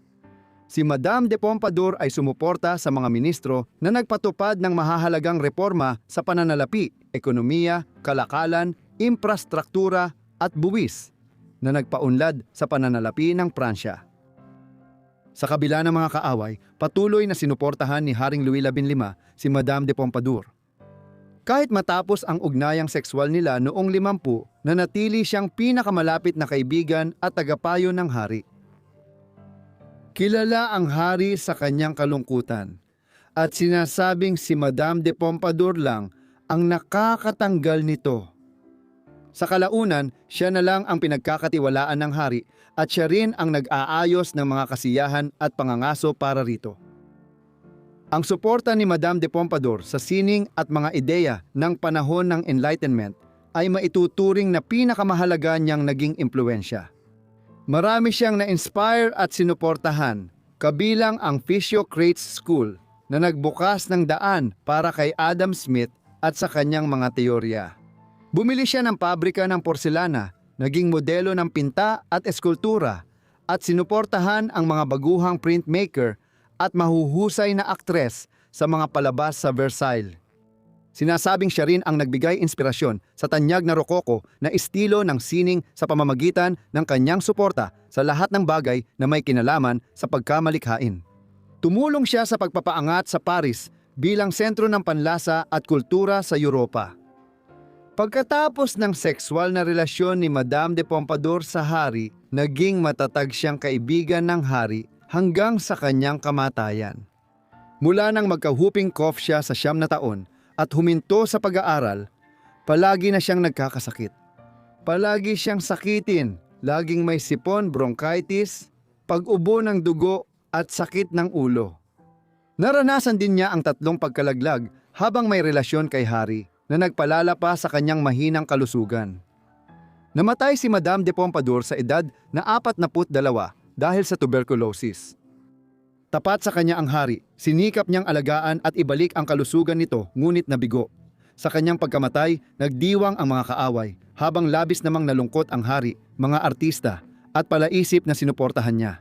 Si Madame de Pompadour ay sumuporta sa mga ministro na nagpatupad ng mahahalagang reforma sa pananalapi, ekonomiya, kalakalan, infrastruktura at buwis na nagpaunlad sa pananalapi ng Pransya. Sa kabila ng mga kaaway, patuloy na sinuportahan ni Haring Louis XV si Madame de Pompadour. Kahit matapos ang ugnayang sexual nila noong 50, nanatili siyang pinakamalapit na kaibigan at tagapayo ng hari. Kilala ang hari sa kanyang kalungkutan at sinasabing si Madame de Pompadour lang ang nakakatanggal nito. Sa kalaunan, siya na lang ang pinagkakatiwalaan ng hari at siya rin ang nag-aayos ng mga kasiyahan at pangangaso para rito. Ang suporta ni Madame de Pompadour sa sining at mga ideya ng panahon ng Enlightenment ay maituturing na pinakamahalaga niyang naging impluensya. Marami siyang na-inspire at sinuportahan, kabilang ang Physiocrates School na nagbukas ng daan para kay Adam Smith at sa kanyang mga teorya. Bumili siya ng pabrika ng porselana, naging modelo ng pinta at eskultura, at sinuportahan ang mga baguhang printmaker at mahuhusay na aktres sa mga palabas sa Versailles. Sinasabing siya rin ang nagbigay inspirasyon sa tanyag na rokoko na estilo ng sining sa pamamagitan ng kanyang suporta sa lahat ng bagay na may kinalaman sa pagkamalikhain. Tumulong siya sa pagpapaangat sa Paris bilang sentro ng panlasa at kultura sa Europa. Pagkatapos ng sexual na relasyon ni Madame de Pompadour sa hari, naging matatag siyang kaibigan ng hari hanggang sa kanyang kamatayan. Mula nang magka-whooping cough siya sa 9 na taon at huminto sa pag-aaral, palagi na siyang nagkakasakit. Palagi siyang sakitin, laging may sipon, bronchitis, pag-ubo ng dugo at sakit ng ulo. Naranasan din niya ang 3 pagkalaglag habang may relasyon kay hari na nagpalala pa sa kanyang mahinang kalusugan. Namatay si Madame de Pompadour sa edad na 42 dahil sa tuberculosis. Tapat sa kanya ang hari, sinikap niyang alagaan at ibalik ang kalusugan nito ngunit nabigo. Sa kanyang pagkamatay, nagdiwang ang mga kaaway habang labis namang nalungkot ang hari, mga artista at palaisip na sinuportahan niya.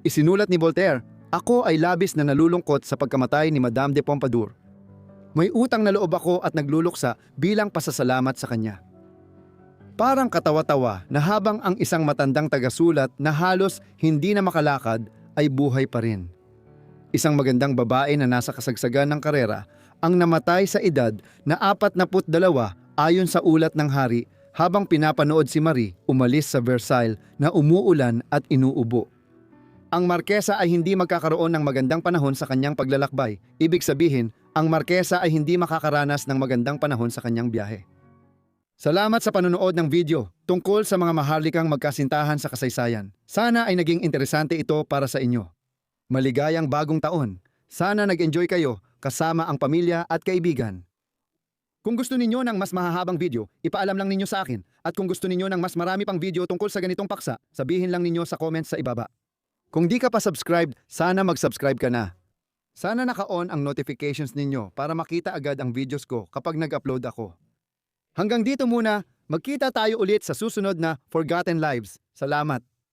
Isinulat ni Voltaire, "Ako ay labis na nalulungkot sa pagkamatay ni Madame de Pompadour. May utang na loob ako at nagluluksa bilang pasasalamat sa kanya." Parang katawa-tawa na habang ang isang matandang tagasulat na halos hindi na makalakad ay buhay pa rin. Isang magandang babae na nasa kasagsagan ng karera ang namatay sa edad na 42 ayon sa ulat ng hari habang pinapanood si Marie umalis sa Versailles na umuulan at inuubo. Ang markesa ay hindi magkakaroon ng magandang panahon sa kanyang paglalakbay. Ibig sabihin, ang markesa ay hindi makakaranas ng magandang panahon sa kanyang biyahe. Salamat sa panonood ng video tungkol sa mga maharlikang magkasintahan sa kasaysayan. Sana ay naging interesante ito para sa inyo. Maligayang bagong taon. Sana nag-enjoy kayo kasama ang pamilya at kaibigan. Kung gusto ninyo ng mas mahahabang video, ipaalam lang ninyo sa akin. At kung gusto ninyo ng mas marami pang video tungkol sa ganitong paksa, sabihin lang ninyo sa comments sa ibaba. Kung di ka pa subscribed, sana mag-subscribe ka na. Sana naka-on ang notifications ninyo para makita agad ang videos ko kapag nag-upload ako. Hanggang dito muna, magkita tayo ulit sa susunod na Forgotten Lives. Salamat!